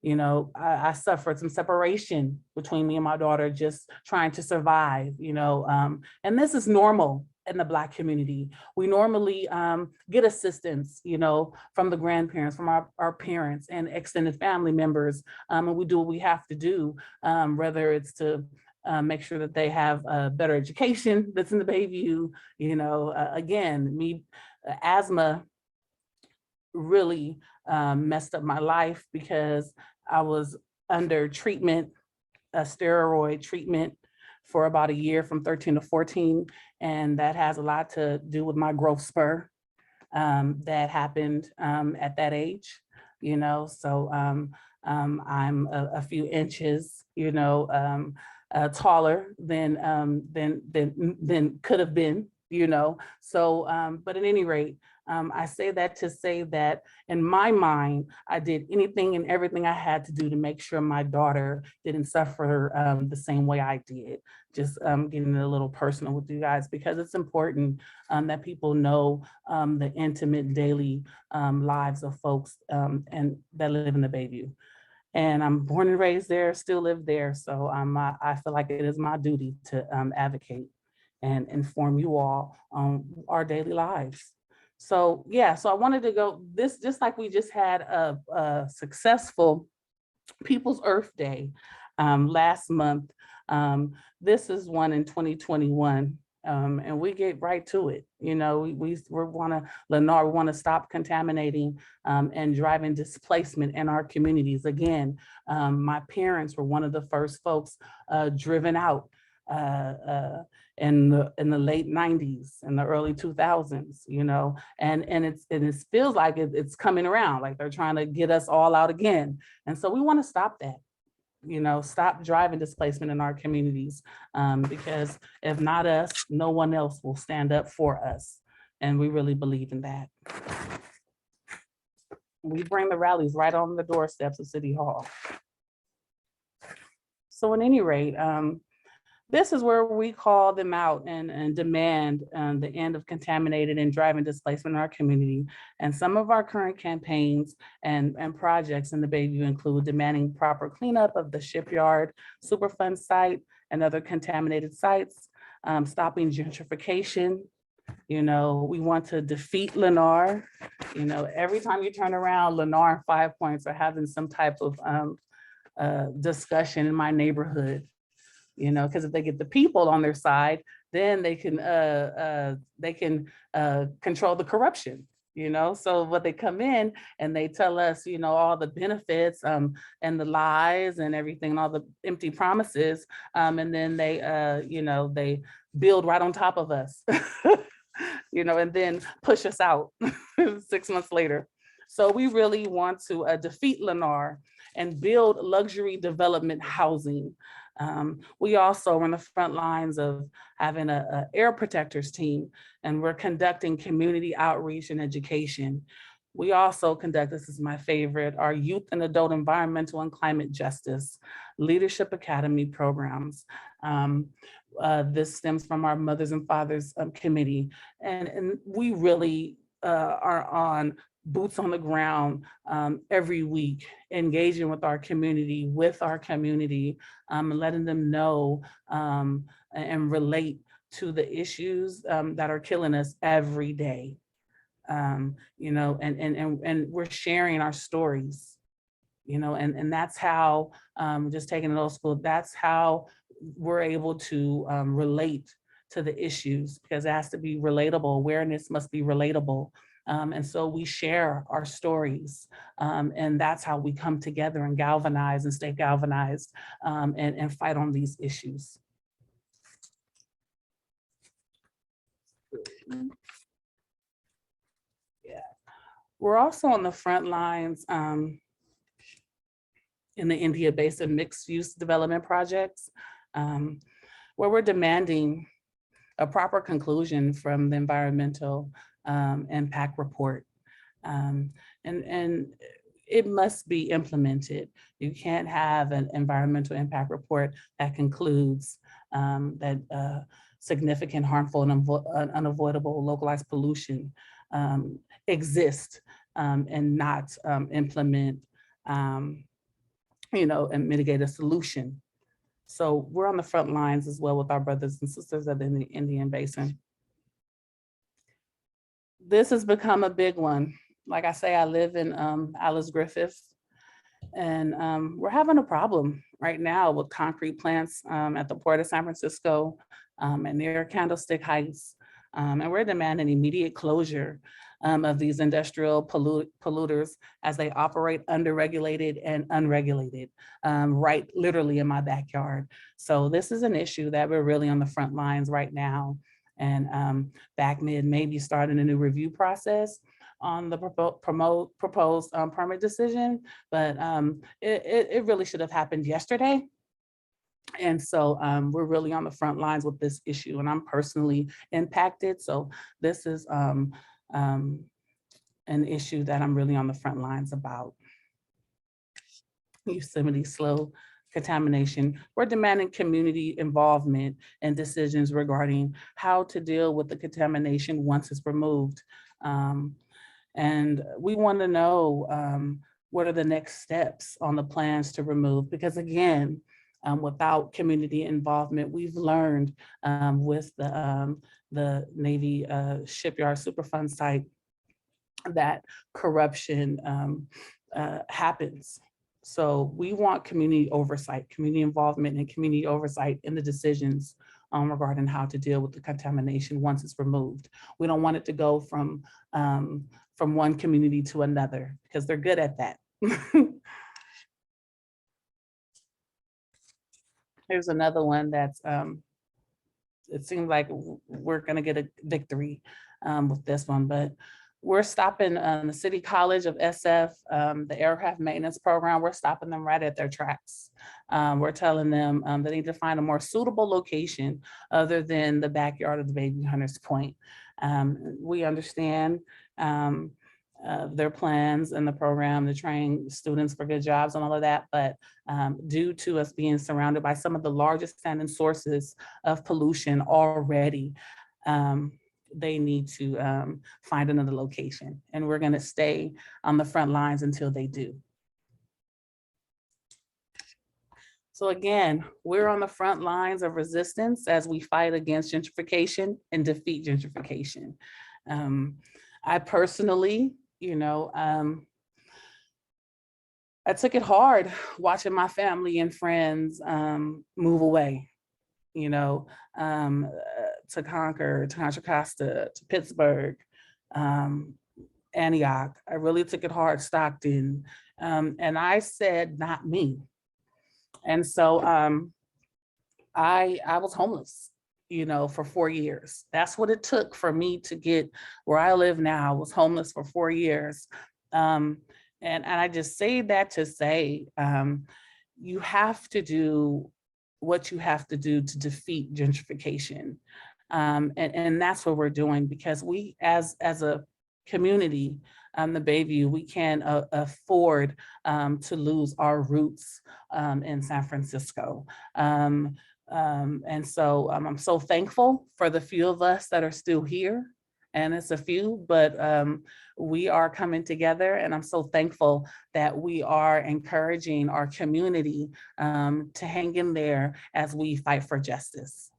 you know, I suffered some separation between me and my daughter, just trying to survive, you know, and this is normal in the Black community. We normally get assistance, you know, from the grandparents, from our parents and extended family members, and we do what we have to do, whether it's to make sure that they have a better education that's in the Bayview, you know, again, asthma really messed up my life because I was under treatment, a steroid treatment for about a year from 13 to 14. And that has a lot to do with my growth spur that happened at that age, you know, so I'm a few inches, you know, taller than could have been, you know. So, but at any rate, I say that to say that in my mind, I did anything and everything I had to do to make sure my daughter didn't suffer the same way I did. Just getting a little personal with you guys, because it's important that people know the intimate daily lives of folks and that live in the Bayview. And I'm born and raised there, still live there. So I feel like it is my duty to advocate and inform you all on our daily lives. So yeah, so I wanted to go this, just like we just had a successful People's Earth Day last month. This is one in 2021. And we get right to it. You know, we want to stop contaminating and driving displacement in our communities. Again, my parents were one of the first folks driven out in the late 90s and the early 2000s, you know, and it feels like it's coming around, like they're trying to get us all out again. And so we want to stop that. You know, stop driving displacement in our communities, because if not us, no one else will stand up for us. And we really believe in that. We bring the rallies right on the doorsteps of City Hall. So at any rate, this is where we call them out and demand the end of contaminated and driving displacement in our community. And some of our current campaigns and projects in the Bayview include demanding proper cleanup of the shipyard, Superfund site, and other contaminated sites, stopping gentrification. You know, we want to defeat Lennar. You know, every time you turn around, Lennar and 5 Points are having some type of discussion in my neighborhood. You know, because if they get the people on their side, then they can control the corruption, you know. So what they come in and they tell us, you know, all the benefits and the lies and everything and all the empty promises, and then they you know, they build right on top of us, you know, and then push us out 6 months later. So we really want to defeat Lennar and build luxury development housing. We also are on the front lines of having a air protectors team, and we're conducting community outreach and education. We also conduct, this is my favorite, our youth and adult environmental and climate justice leadership academy programs. This stems from our Mothers and Fathers Committee. And we really are on boots on the ground every week, engaging with our community, and letting them know and relate to the issues that are killing us every day. You know, and we're sharing our stories, you know, and that's how, just taking it old school, that's how we're able to relate to the issues, because it has to be relatable. Awareness must be relatable. And so we share our stories, and that's how we come together and galvanize and stay galvanized, and fight on these issues. Yeah, we're also on the front lines in the India Basin mixed use development projects, where we're demanding a proper conclusion from the environmental impact report. And it must be implemented. You can't have an environmental impact report that concludes that significant, harmful, and unavoidable localized pollution exists, and not implement, you know, and mitigate a solution. So we're on the front lines as well with our brothers and sisters of the Indian Basin. This has become a big one. Like I say, I live in Alice Griffith, and we're having a problem right now with concrete plants at the Port of San Francisco and near Candlestick Heights. And we're demanding immediate closure of these industrial polluters as they operate underregulated and unregulated, right literally in my backyard. So this is an issue that we're really on the front lines right now. And BACMID may be starting a new review process on the proposed permit decision, but it really should have happened yesterday. And so we're really on the front lines with this issue, and I'm personally impacted. So this is an issue that I'm really on the front lines about. Yosemite slow contamination. We're demanding community involvement and decisions regarding how to deal with the contamination once it's removed. And we want to know what are the next steps on the plans to remove, because again, without community involvement, we've learned with the Navy Shipyard Superfund site that corruption happens. So we want community oversight, community involvement, and community oversight in the decisions regarding how to deal with the contamination once it's removed. We don't want it to go from one community to another, because they're good at that. Here's another one that's, it seems like we're gonna get a victory with this one, but we're stopping the City College of SF, the aircraft maintenance program, we're stopping them right at their tracks. We're telling them they need to find a more suitable location other than the backyard of the Baby Hunters Point. We understand their plans and the program to train students for good jobs and all of that, but due to us being surrounded by some of the largest standing sources of pollution already, they need to find another location, and we're going to stay on the front lines until they do. So again, we're on the front lines of resistance as we fight against gentrification and defeat gentrification. I personally, you know, I took it hard watching my family and friends move away, you know, to Concord, to Contra Costa, to Pittsburgh, Antioch. I really took it hard, Stockton. And I said, not me. And so I was homeless, you know, for 4 years. That's what it took for me to get where I live now. I was homeless for 4 years. And I just say that to say, you have to do what you have to do to defeat gentrification. And that's what we're doing, because we, as a community, the Bayview, we can't afford to lose our roots in San Francisco. And so I'm so thankful for the few of us that are still here. And it's a few, but we are coming together, and I'm so thankful that we are encouraging our community to hang in there as we fight for justice.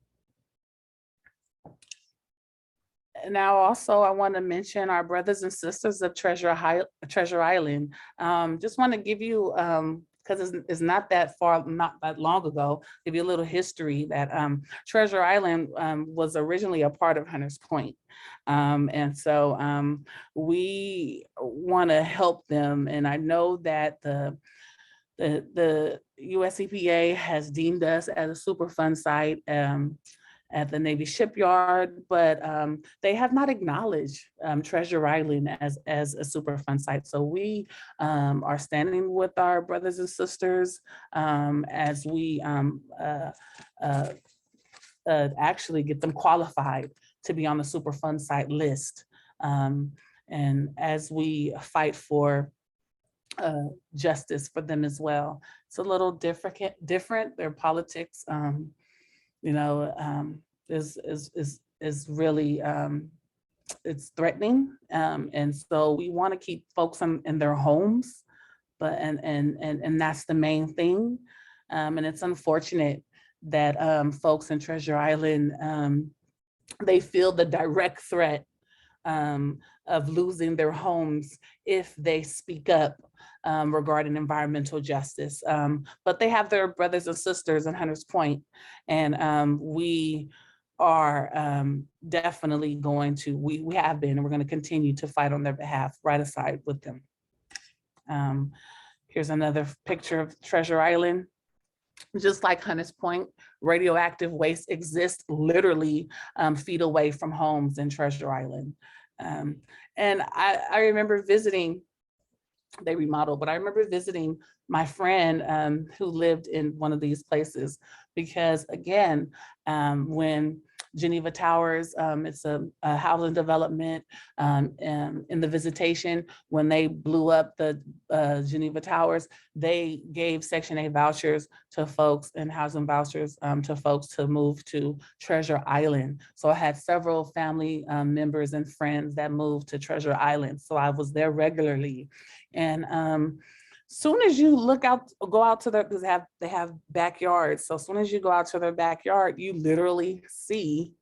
now also I want to mention our brothers and sisters of Treasure Island. Just want to give you, because it's not that far, not that long ago, give you a little history that Treasure Island was originally a part of Hunters Point. And so we want to help them. And I know that the US EPA has deemed us as a Superfund site at the Navy shipyard, but they have not acknowledged Treasure Island as a Superfund site. So we are standing with our brothers and sisters as we actually get them qualified to be on the Superfund site list. And as we fight for justice for them as well. It's a little different. Their politics, you know, is really, it's threatening. And so we want to keep folks in their homes, but and that's the main thing. And it's unfortunate that folks in Treasure Island, they feel the direct threat of losing their homes if they speak up regarding environmental justice. But they have their brothers and sisters in Hunters Point, and we are definitely going to, we have been, and we're going to continue to fight on their behalf, right aside with them. Here's another picture of Treasure Island. Just like Hunters Point, radioactive waste exists literally feet away from homes in Treasure Island. And I remember visiting, they remodeled, but I remember visiting my friend who lived in one of these places, because again, when Geneva Towers, it's a housing development in the visitation, when they blew up the Geneva Towers, they gave Section 8 vouchers to folks and housing vouchers to folks to move to Treasure Island. So I had several family members and friends that moved to Treasure Island. So I was there regularly. And soon as you go out to their, because they have backyards. So as soon as you go out to their backyard, you literally see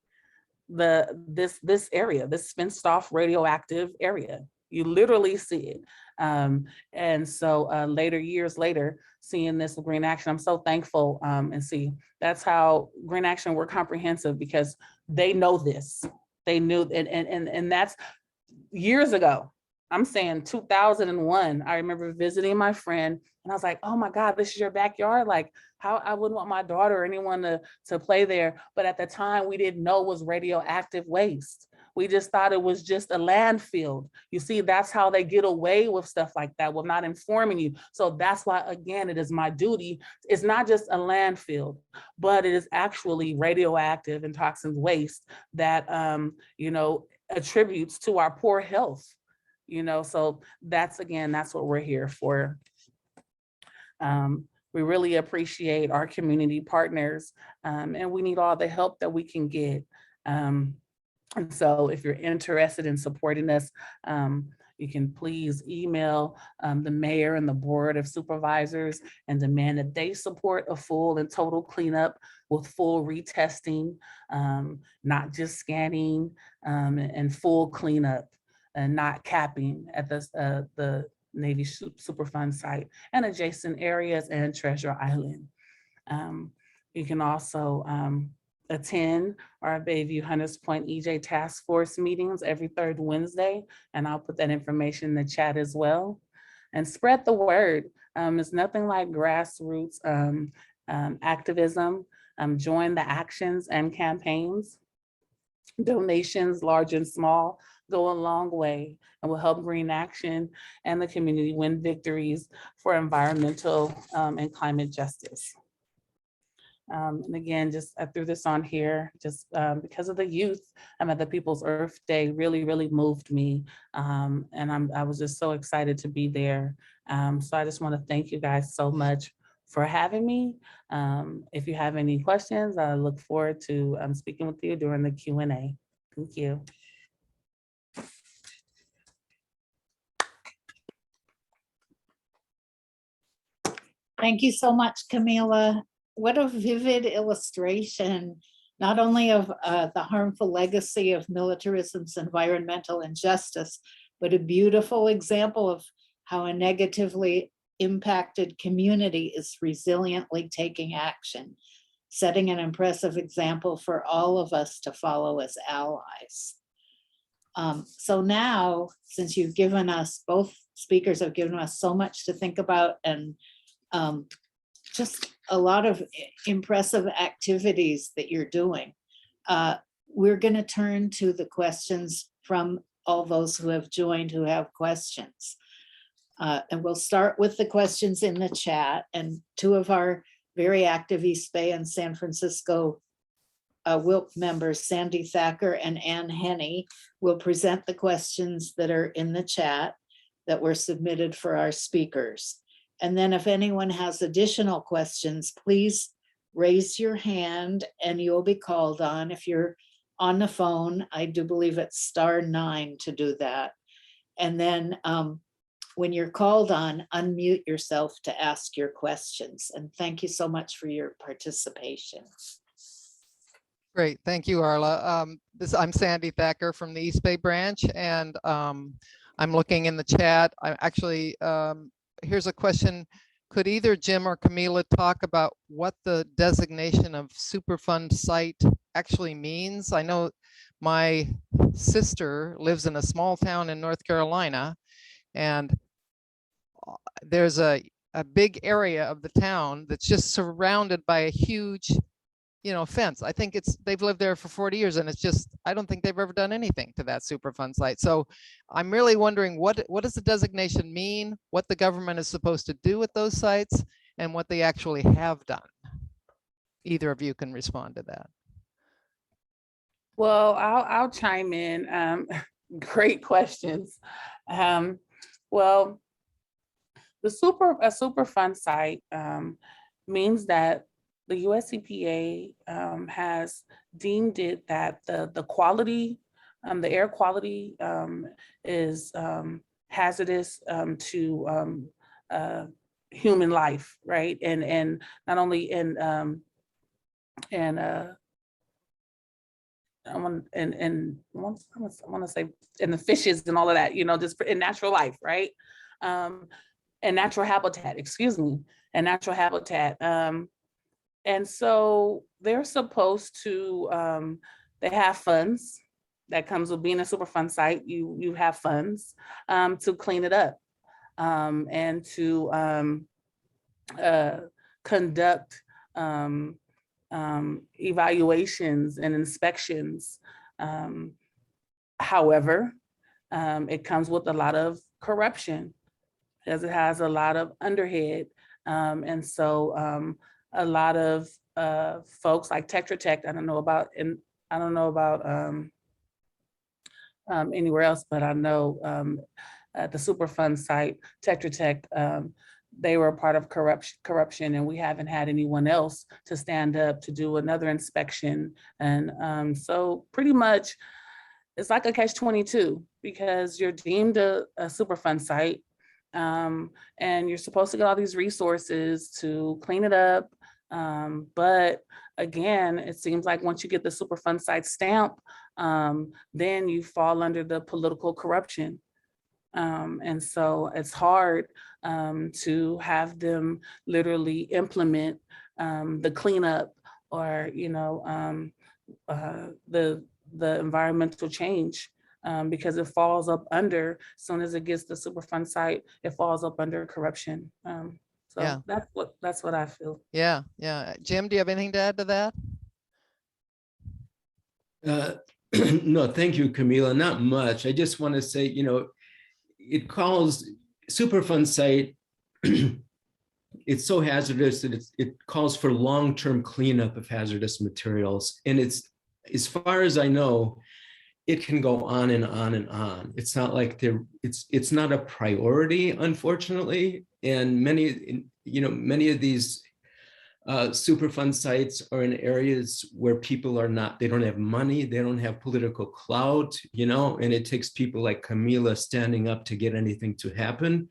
this area, this fenced off radioactive area. You literally see it. And so years later, seeing this with Green Action, I'm so thankful and see that's how Green Action were comprehensive, because they know this. They knew, and that's years ago. I'm saying 2001, I remember visiting my friend and I was like, oh my God, this is your backyard? Like, how I wouldn't want my daughter or anyone to play there. But at the time, we didn't know it was radioactive waste. We just thought it was just a landfill. You see, that's how they get away with stuff like that, with not informing you. So that's why, again, it is my duty. It's not just a landfill, but it is actually radioactive and toxic waste that, you know, attributes to our poor health. You know, so that's, again, that's what we're here for. We really appreciate our community partners, and we need all the help that we can get. And so if you're interested in supporting us, you can please email the mayor and the board of supervisors and demand that they support a full and total cleanup with full retesting, not just scanning, and full cleanup, and not capping at the Navy Superfund site and adjacent areas and Treasure Island. You can also attend our Bayview Hunters Point EJ Task Force meetings every third Wednesday, and I'll put that information in the chat as well. And spread the word. It's nothing like grassroots activism. Join the actions and campaigns. Donations, large and small, go a long way and will help Green Action and the community win victories for environmental and climate justice. And again, just I threw this on here just because of the youth. At the People's Earth Day really, really moved me. And I was just so excited to be there. So I just want to thank you guys so much for having me. If you have any questions, I look forward to speaking with you during the Q&A. Thank you. Thank you so much, Camila. What a vivid illustration, not only of the harmful legacy of militarism's environmental injustice, but a beautiful example of how a negatively impacted community is resiliently taking action, setting an impressive example for all of us to follow as allies. So now, since you've given us, both speakers have given us so much to think about, and just a lot of impressive activities that you're doing, we're going to turn to the questions from all those who have joined who have questions. And we'll start with the questions in the chat, and two of our very active East Bay and San Francisco WILP members, Sandy Thacker and Ann Henney, will present the questions that are in the chat that were submitted for our speakers. And then if anyone has additional questions, please raise your hand and you'll be called on. If you're on the phone, I do believe it's *9 to do that. And then when you're called on, unmute yourself to ask your questions. And thank you so much for your participation. Great, thank you, Arla. I'm Sandy Thacker from the East Bay branch, and I'm looking in the chat. I actually, here's a question. Could either Jim or Camila talk about what the designation of Superfund site actually means? I know my sister lives in a small town in North Carolina, and there's a big area of the town that's just surrounded by a huge, fence. I think they've lived there for 40 years, and it's just, I don't think they've ever done anything to that Superfund site. So I'm really wondering what does the designation mean, what the government is supposed to do with those sites, and what they actually have done. Either of you can respond to that. Well, I'll chime in. Great questions. Well, a Superfund site means that the US EPA has deemed it that the quality, the air quality is hazardous to human life, right? And not only I want to say in the fishes and all of that, just in natural life, right? And natural habitat, excuse me, and natural habitat. And so they're supposed to, they have funds that comes with being a Superfund site. You have funds to clean it up and to conduct evaluations and inspections. However, it comes with a lot of corruption, as it has a lot of underhead. And so a lot of folks like Tetra Tech, I don't know about anywhere else, but I know at the Superfund site, Tetra Tech, they were a part of corruption, and we haven't had anyone else to stand up to do another inspection. And so pretty much it's like a catch-22, because you're deemed a Superfund site, and you're supposed to get all these resources to clean it up. But again, it seems like once you get the Superfund site stamp, then you fall under the political corruption. And so it's hard to have them literally implement the cleanup or, the environmental change, because it falls up under, as soon as it gets the Superfund site, it falls up under corruption. So Yeah. that's what I feel. Yeah. Jim, do you have anything to add to that? No, thank you, Camila. Not much. I just want to say, it calls Superfund site, it's so hazardous that it calls for long-term cleanup of hazardous materials. And it's, as far as I know, it can go on and on and on. It's not like it's not a priority, unfortunately. And many of these Superfund sites are in areas where people they don't have money, they don't have political clout, and it takes people like Camila standing up to get anything to happen,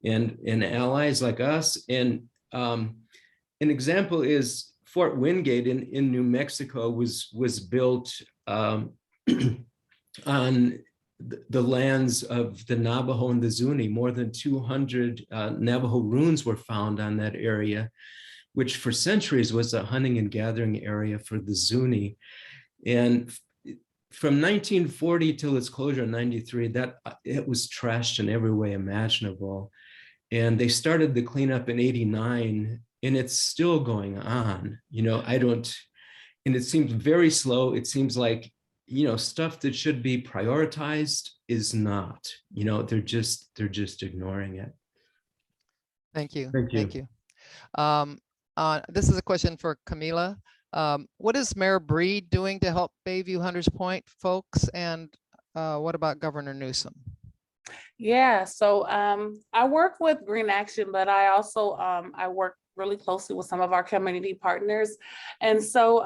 and allies like us. And an example is Fort Wingate in New Mexico was built on the lands of the Navajo and the Zuni. More than 200 Navajo ruins were found on that area, which for centuries was a hunting and gathering area for the Zuni. And from 1940 till its closure in 93, that it was trashed in every way imaginable. And they started the cleanup in 89, and it's still going on. And it seems very slow. It seems like, stuff that should be prioritized is not. They're just ignoring it. Thank you. Thank you. Thank you. This is a question for Camila. What is Mayor Breed doing to help Bayview Hunters Point folks? And what about Governor Newsom? Yeah, so I work with Green Action, but I also I work really closely with some of our community partners. And so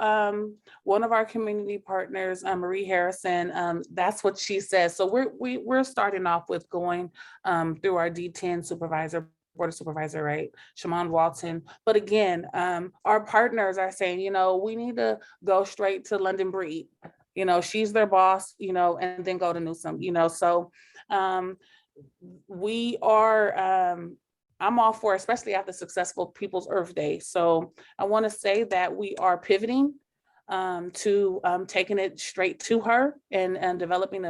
one of our community partners, Marie Harrison, that's what she says. So we're starting off with going through our D10 supervisor, board of supervisor, right? Shaman Walton. But again, our partners are saying, we need to go straight to London Breed. She's their boss, and then go to Newsom, so we are, I'm all for, especially after successful People's Earth Day. So I want to say that we are pivoting to taking it straight to her and developing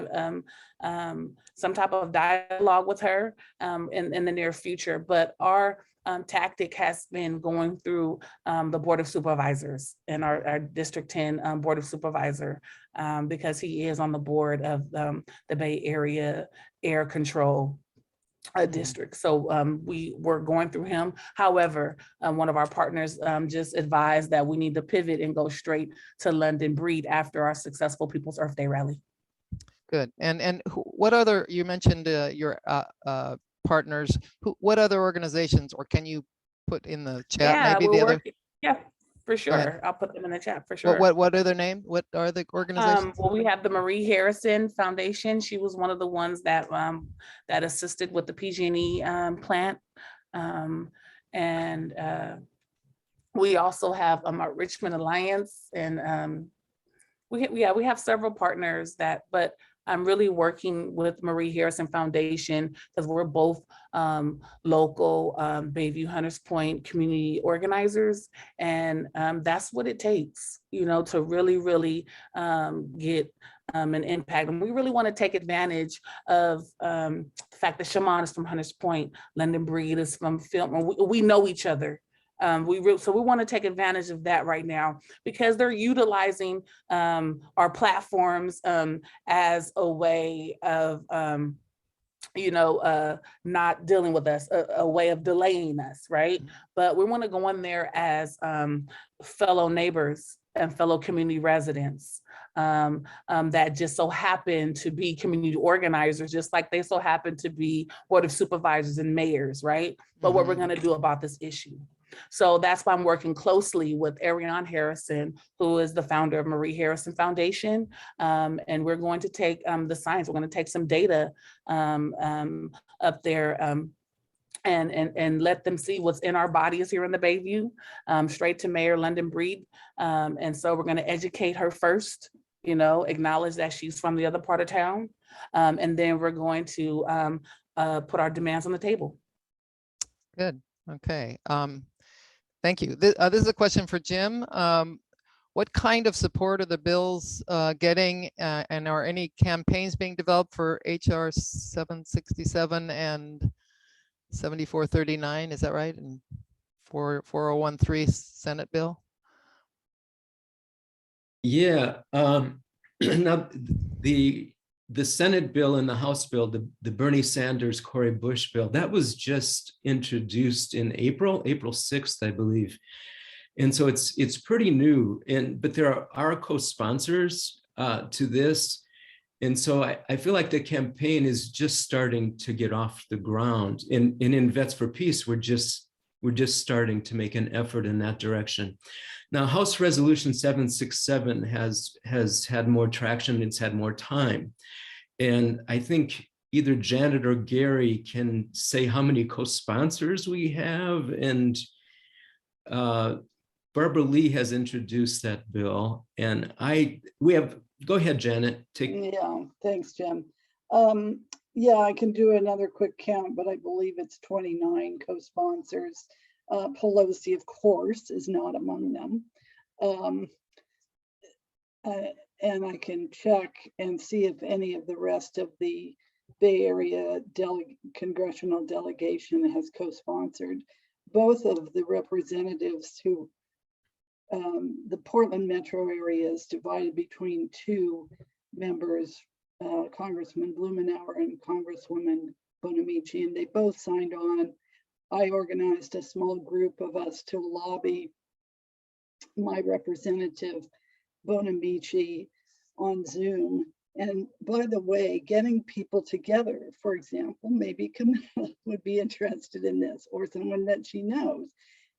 some type of dialogue with her in the near future. But our tactic has been going through the Board of Supervisors and our District 10 Board of Supervisor, because he is on the board of the Bay Area Air Control district. So we were going through him. However, one of our partners just advised that we need to pivot and go straight to London Breed after our successful People's Earth Day rally. Good. And what other, you mentioned your partners, what other organizations, or can you put in the chat maybe the other? Yeah, for sure. I'll put them in the chat for sure. What are their name? What are the organizations? Well, we have the Marie Harrison Foundation. She was one of the ones that that assisted with the PG&E plant. And we also have our Richmond Alliance, and we have several partners but I'm really working with Marie Harrison Foundation because we're both local Bayview Hunters Point community organizers. And that's what it takes, to really get an impact. And we really want to take advantage of the fact that Shaman is from Hunters Point, London Breed is from Philmont. We know each other. So we want to take advantage of that right now because they're utilizing our platforms as a way of, not dealing with us, a way of delaying us, right? But we want to go in there as fellow neighbors and fellow community residents that just so happen to be community organizers, just like they so happen to be board of supervisors and mayors, right? But what we're going to do about this issue. So that's why I'm working closely with Ariane Harrison, who is the founder of Marie Harrison Foundation. And we're going to take the science, we're going to take some data up there and let them see what's in our bodies here in the Bayview, straight to Mayor London Breed. And so we're going to educate her first, acknowledge that she's from the other part of town. And then we're going to put our demands on the table. Good. Okay. Thank you. This is a question for Jim. What kind of support are the bills getting, and are any campaigns being developed for HR 767 and 7439? Is that right? And 4013 Senate bill? Yeah. Now the Senate bill and the House bill, the Bernie Sanders, Cory Bush bill, that was just introduced in April 6th, I believe. And so it's pretty new, but there are co-sponsors to this. And so I feel like the campaign is just starting to get off the ground. And in Vets for Peace, we're just starting to make an effort in that direction. Now, House Resolution 767 has had more traction, it's had more time. And I think either Janet or Gary can say how many co-sponsors we have. And but Barbara Lee has introduced that bill, and go ahead, Janet. Yeah, thanks, Jim. Yeah, I can do another quick count, but I believe it's 29 co-sponsors. Pelosi, of course, is not among them. And I can check and see if any of the rest of the Bay Area congressional delegation has co-sponsored. Both of the representatives who, the Portland metro area is divided between two members, Congressman Blumenauer and Congresswoman Bonamici, and they both signed on. I organized a small group of us to lobby my representative Bonamici on Zoom. And by the way, getting people together, for example, maybe Camilla would be interested in this, or someone that she knows.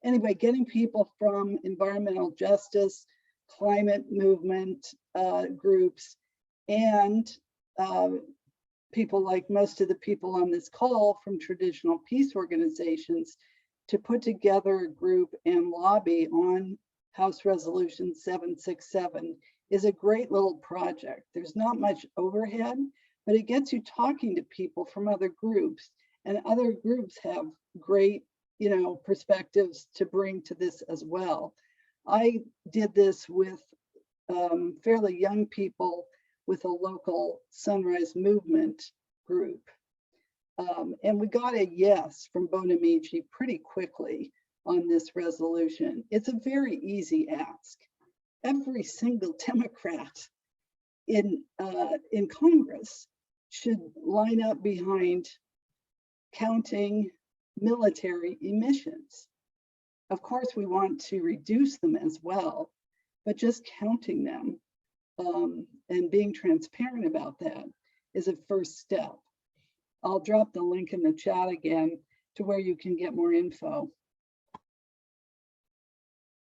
Anyway, getting people from environmental justice, climate movement groups, and people like most of the people on this call from traditional peace organizations to put together a group and lobby on House Resolution 767 is a great little project. There's not much overhead, but it gets you talking to people from other groups, and other groups have great, perspectives to bring to this as well. I did this with fairly young people with a local Sunrise Movement group. And we got a yes from Bonamici pretty quickly on this resolution. It's a very easy ask. Every single Democrat in Congress should line up behind counting military emissions. Of course, we want to reduce them as well, but just counting them and being transparent about that is a first step. I'll drop the link in the chat again to where you can get more info.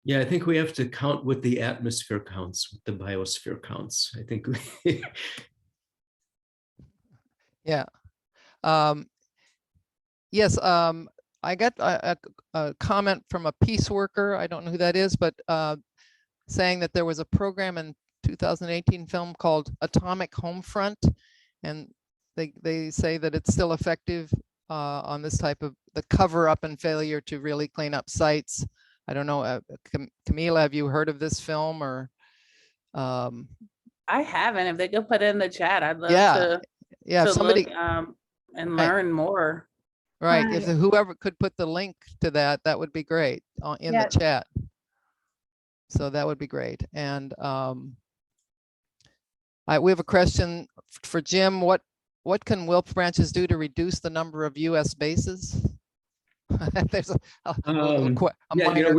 Yeah, I think we have to count with the atmosphere counts, with the biosphere counts. I think Yeah. Yes, I got a comment from a peace worker. I don't know who that is, but saying that there was a program in 2018 film called Atomic Homefront, and they say that it's still effective on this type of the cover up and failure to really clean up sites. I don't know, Camila, have you heard of this film or? I haven't. If they could put it in the chat, I'd love Yeah, if to somebody look and Right. learn more. Right, Right. if whoever could put the link to that, that would be great in the chat. So that would be great. And we have a question for Jim. What can WILPF branches do to reduce the number of US bases? There's a minor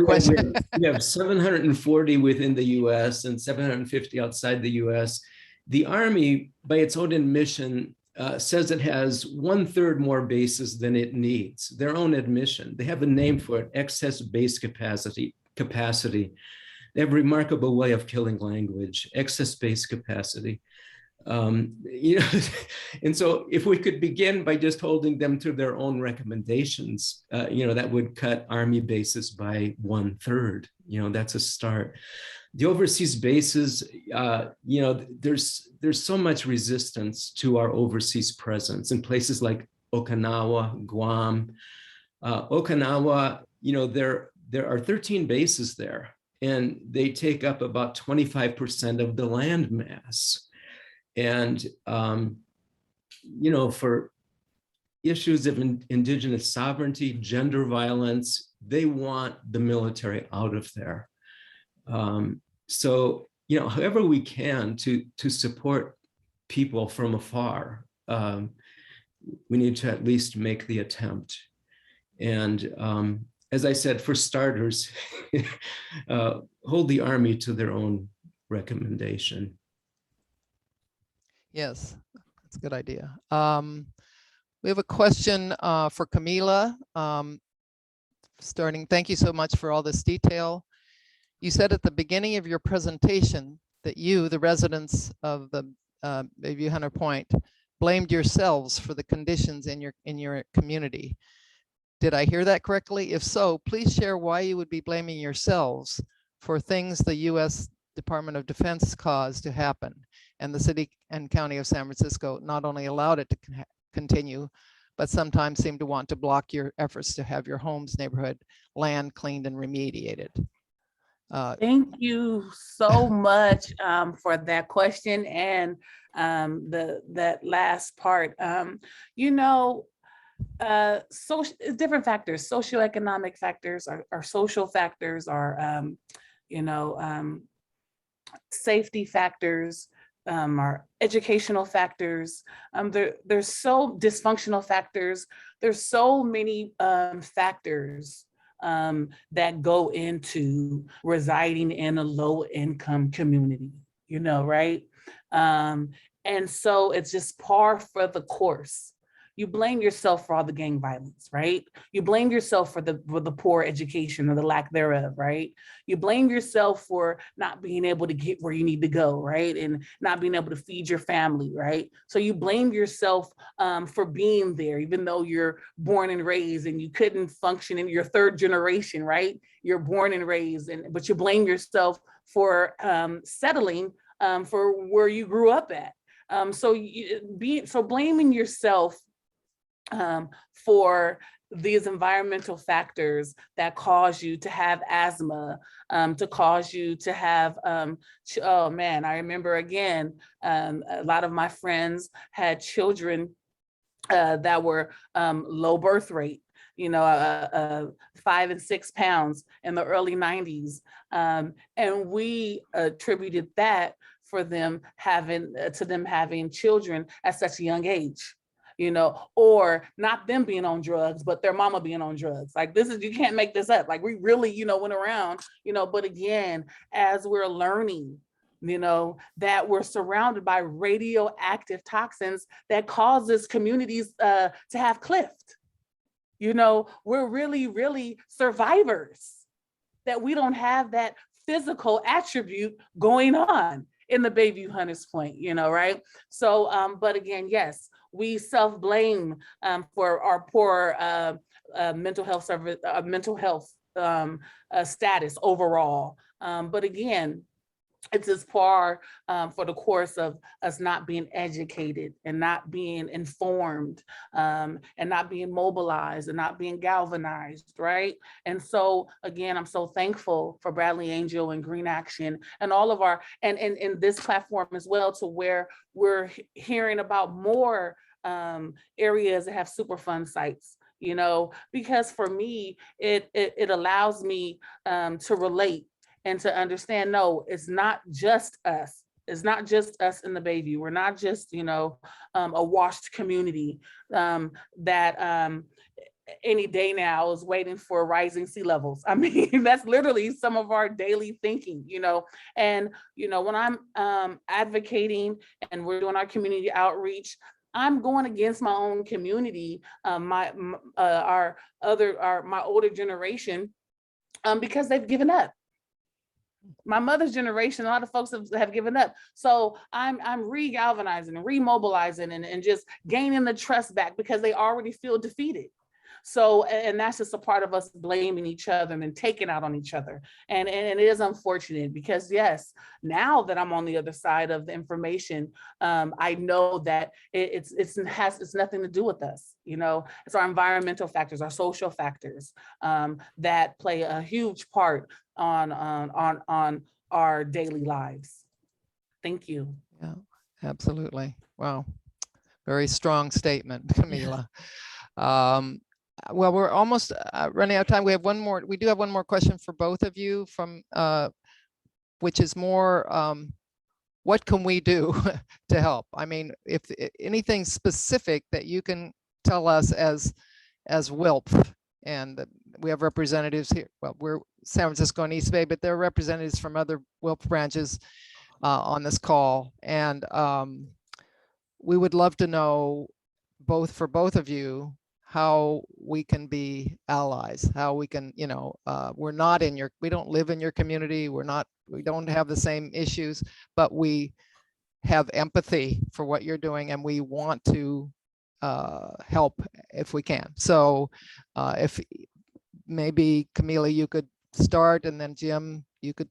question. We have 740 within the US and 750 outside the US. The Army, by its own admission, says it has 1/3 more bases than it needs. Their own admission. They have a name for it, excess base capacity. They have a remarkable way of killing language, excess base capacity. And so if we could begin by just holding them to their own recommendations, that would cut Army bases by 1/3. That's a start. The overseas bases, there's so much resistance to our overseas presence in places like Okinawa, Guam. Okinawa, there are 13 bases there, and they take up about 25% of the land mass. And, for issues of indigenous sovereignty, gender violence, they want the military out of there. So, however we can to support people from afar, we need to at least make the attempt. And as I said, for starters, hold the Army to their own recommendation. Yes, that's a good idea. We have a question for Camila. Thank you so much for all this detail. You said at the beginning of your presentation that you, the residents of the Bayview Hunter Point, blamed yourselves for the conditions in your community. Did I hear that correctly? If so, please share why you would be blaming yourselves for things the U.S. Department of Defense caused to happen. And the city and county of San Francisco not only allowed it to continue, but sometimes seem to want to block your efforts to have your homes, neighborhood, land cleaned and remediated. Thank you so much for that question and that last part. Social different factors, socioeconomic factors, our social factors, our safety factors, our educational factors. There's so dysfunctional factors. There's so many factors that go into residing in a low income community, right? And so it's just par for the course. You blame yourself for all the gang violence, right? You blame yourself for the poor education or the lack thereof, right? You blame yourself for not being able to get where you need to go, right? And not being able to feed your family, right? So you blame yourself for being there, even though you're born and raised and you couldn't function in your third generation, right? You're born and raised, but you blame yourself for settling for where you grew up at. So blaming yourself for these environmental factors that cause you to have asthma, to cause you to have, oh man, I remember again, a lot of my friends had children that were low birth rate, 5 and 6 pounds in the early 90s. And we attributed that for them having children at such a young age. Or not them being on drugs, but their mama being on drugs. Like you can't make this up. Like we really, went around, but again, as we're learning, that we're surrounded by radioactive toxins that causes communities to have cliffed. We're really, really survivors, that we don't have that physical attribute going on in the Bayview Hunters Point, right? So, but again, yes, we self-blame for our poor mental health service, mental health status overall. But again, it's as par for the course of us not being educated and not being informed and not being mobilized and not being galvanized, right? And so again, I'm so thankful for Bradley Angel and Green Action and all of our, and this platform as well, to where we're hearing about more areas that have Superfund sites, because for me, it allows me to relate and to understand, no, it's not just us. It's not just us in the Bayview. We're not just, a washed community that any day now is waiting for rising sea levels. I mean, that's literally some of our daily thinking, and, when I'm advocating and we're doing our community outreach, I'm going against my own community, my older generation, because they've given up. My mother's generation, a lot of folks have given up. So I'm re-galvanizing and remobilizing and just gaining the trust back because they already feel defeated. So, and that's just a part of us blaming each other and taking out on each other. And it is unfortunate because yes, now that I'm on the other side of the information, I know that it's nothing to do with us. It's our environmental factors, our social factors that play a huge part on our daily lives. Thank you. Yeah, absolutely. Wow. Very strong statement, Camila. Well, we're almost running out of time. We do have one more question for both of you from which is more what can we do to help? I mean, if anything specific that you can tell us as WILPF, and we have representatives here. Well, we're San Francisco and East Bay, but there are representatives from other WILPF branches on this call. And we would love to know for both of you, how we can be allies, how we can, we don't live in your community. We don't have the same issues, but we have empathy for what you're doing and we want to help if we can. So if maybe Camila, you could start, and then Jim, you could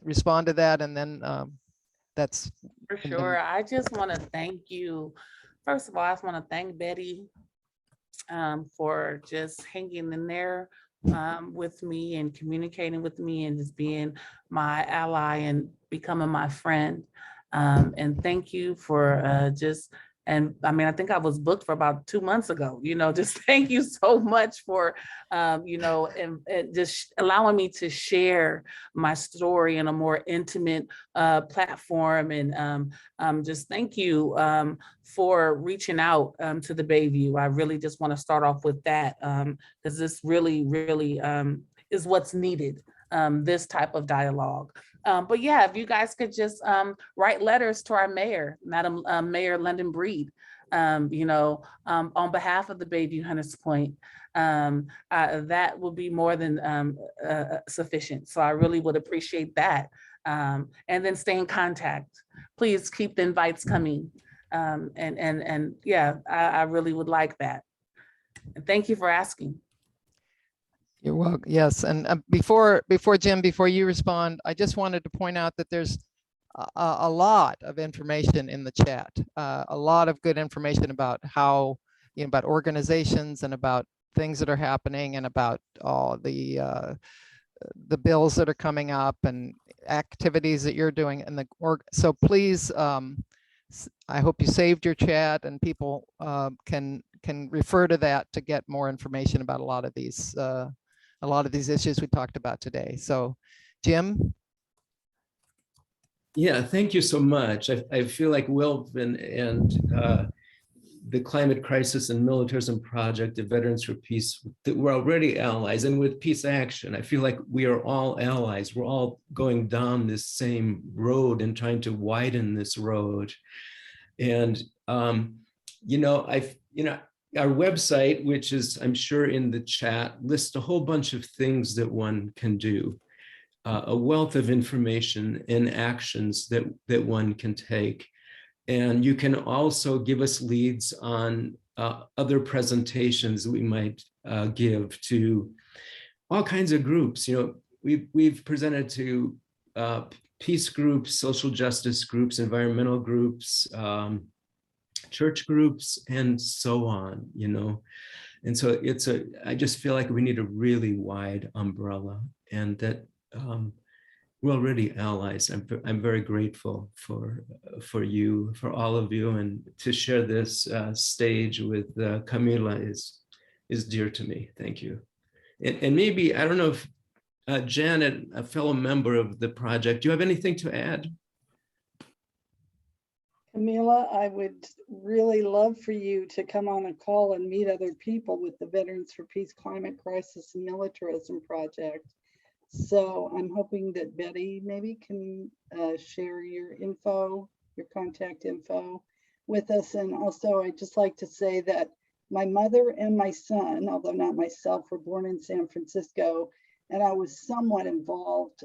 respond to that, and then that's For and then- sure. I just want to thank you. First of all, I just want to thank Betty for just hanging in there with me and communicating with me and just being my ally and becoming my friend. And thank you for and I mean, I think I was booked for about 2 months ago, just thank you so much for, and just allowing me to share my story in a more intimate platform. And just thank you for reaching out to the Bayview. I really just want to start off with that because this really, really is what's needed, this type of dialogue. But yeah, if you guys could just write letters to our mayor, Madam Mayor London Breed, on behalf of the Bayview Hunters Point, that would be more than sufficient. So I really would appreciate that. And then stay in contact. Please keep the invites coming. And yeah, I really would like that. And thank you for asking. You're welcome. Yes, and before Jim, before you respond, I just wanted to point out that there's a lot of information in the chat, a lot of good information about how, about organizations and about things that are happening and about all the bills that are coming up and activities that you're doing. And so please, I hope you saved your chat and people can refer to that to get more information about a lot of these issues we talked about today. So, Jim? Yeah, thank you so much. I feel like WILPF and the Climate Crisis and Militarism Project, the Veterans for Peace, that we're already allies. And with Peace Action, I feel like we are all allies. We're all going down this same road and trying to widen this road. And, our website, which is, I'm sure in the chat, lists a whole bunch of things that one can do, a wealth of information and actions that one can take. And you can also give us leads on other presentations we might give to all kinds of groups. We've presented to peace groups, social justice groups, environmental groups, church groups, and so on, And so I just feel like we need a really wide umbrella, and that we're already allies. I'm very grateful for you, for all of you, and to share this stage with Camila is dear to me. Thank you. And maybe, I don't know if Janet, a fellow member of the project, do you have anything to add? Camila, I would really love for you to come on a call and meet other people with the Veterans for Peace, Climate Crisis, and Militarism Project. So I'm hoping that Betty maybe can share your info, your contact info with us. And also, I'd just like to say that my mother and my son, although not myself, were born in San Francisco, and I was somewhat involved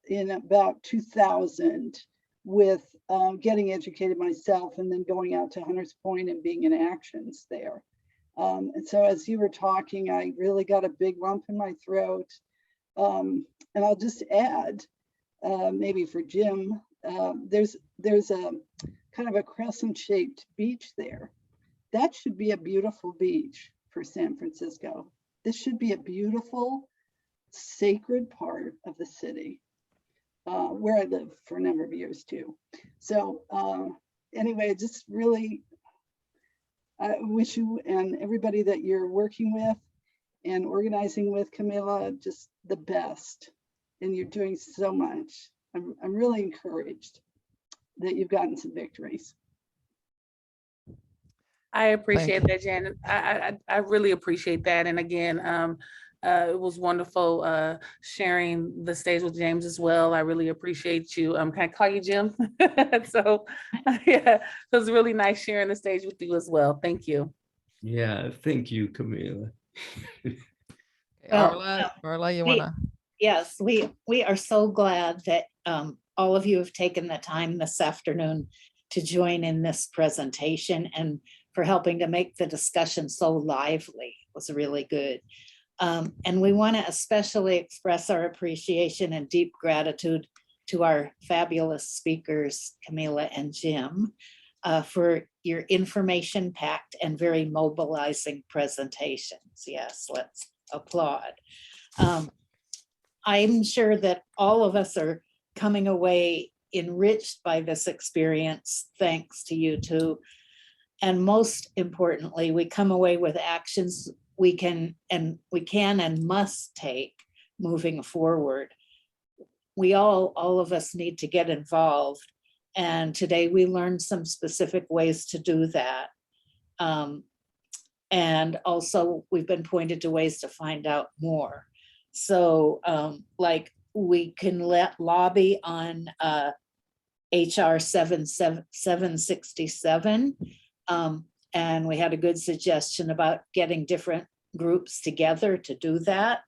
in about 2000 with getting educated myself and then going out to Hunters Point and being in actions there. And so as you were talking, I really got a big lump in my throat. And I'll just add, maybe for Jim, there's a kind of a crescent shaped beach there. That should be a beautiful beach for San Francisco. This should be a beautiful, sacred part of the city. Where I lived for a number of years too. So anyway, just really, I wish you and everybody that you're working with and organizing with, Camila, just the best. And you're doing so much. I'm really encouraged that you've gotten some victories. I appreciate you. that, Janet. I really appreciate that. And again, it was wonderful sharing the stage with James as well. I really appreciate you. Can I call you Jim? So yeah, it was really nice sharing the stage with you as well. Thank you. Yeah, thank you, Camila. Arla, you want to? Yes, we are so glad that all of you have taken the time this afternoon to join in this presentation and for helping to make the discussion so lively. It was really good. And we want to especially express our appreciation and deep gratitude to our fabulous speakers, Camila and Jim, for your information-packed and very mobilizing presentations. Yes, let's applaud. I'm sure that all of us are coming away enriched by this experience, thanks to you two. And most importantly, we come away with actions we can and must take moving forward. We all of us need to get involved. And today we learned some specific ways to do that. And also we've been pointed to ways to find out more. So like we can lobby on HR 767. And we had a good suggestion about getting different groups together to do that.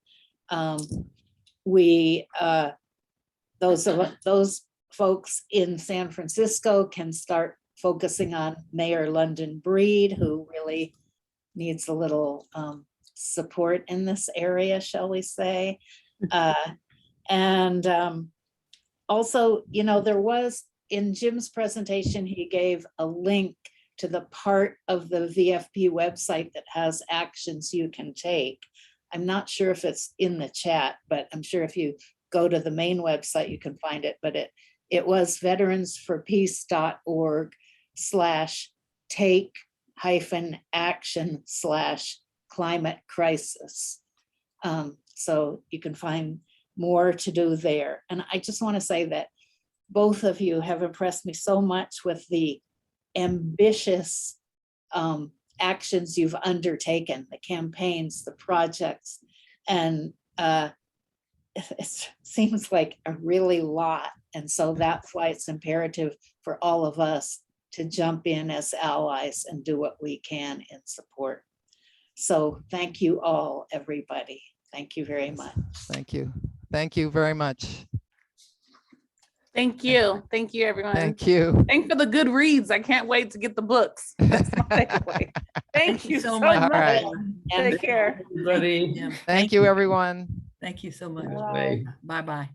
Those folks in San Francisco can start focusing on Mayor London Breed, who really needs a little support in this area, shall we say. And also, you know, there was in Jim's presentation, he gave a link to the part of the VFP website that has actions you can take. I'm not sure if it's in the chat, but I'm sure if you go to the main website, you can find it. But it was veteransforpeace.org/take-action/climate crisis. So you can find more to do there. And I just want to say that both of you have impressed me so much with the ambitious actions you've undertaken, the campaigns, the projects, and it seems like a really lot. And so that's why it's imperative for all of us to jump in as allies and do what we can in support. So thank you all, everybody. Thank you very much. Thank you. Thank you very much. Thank you. Thank you, everyone. Thank you. Thanks for the good reads. I can't wait to get the books. That's my takeaway. Thank you so much. All right. Take care. Everybody. Yeah, Thank you, everyone. Thank you so much. Bye. Bye-bye.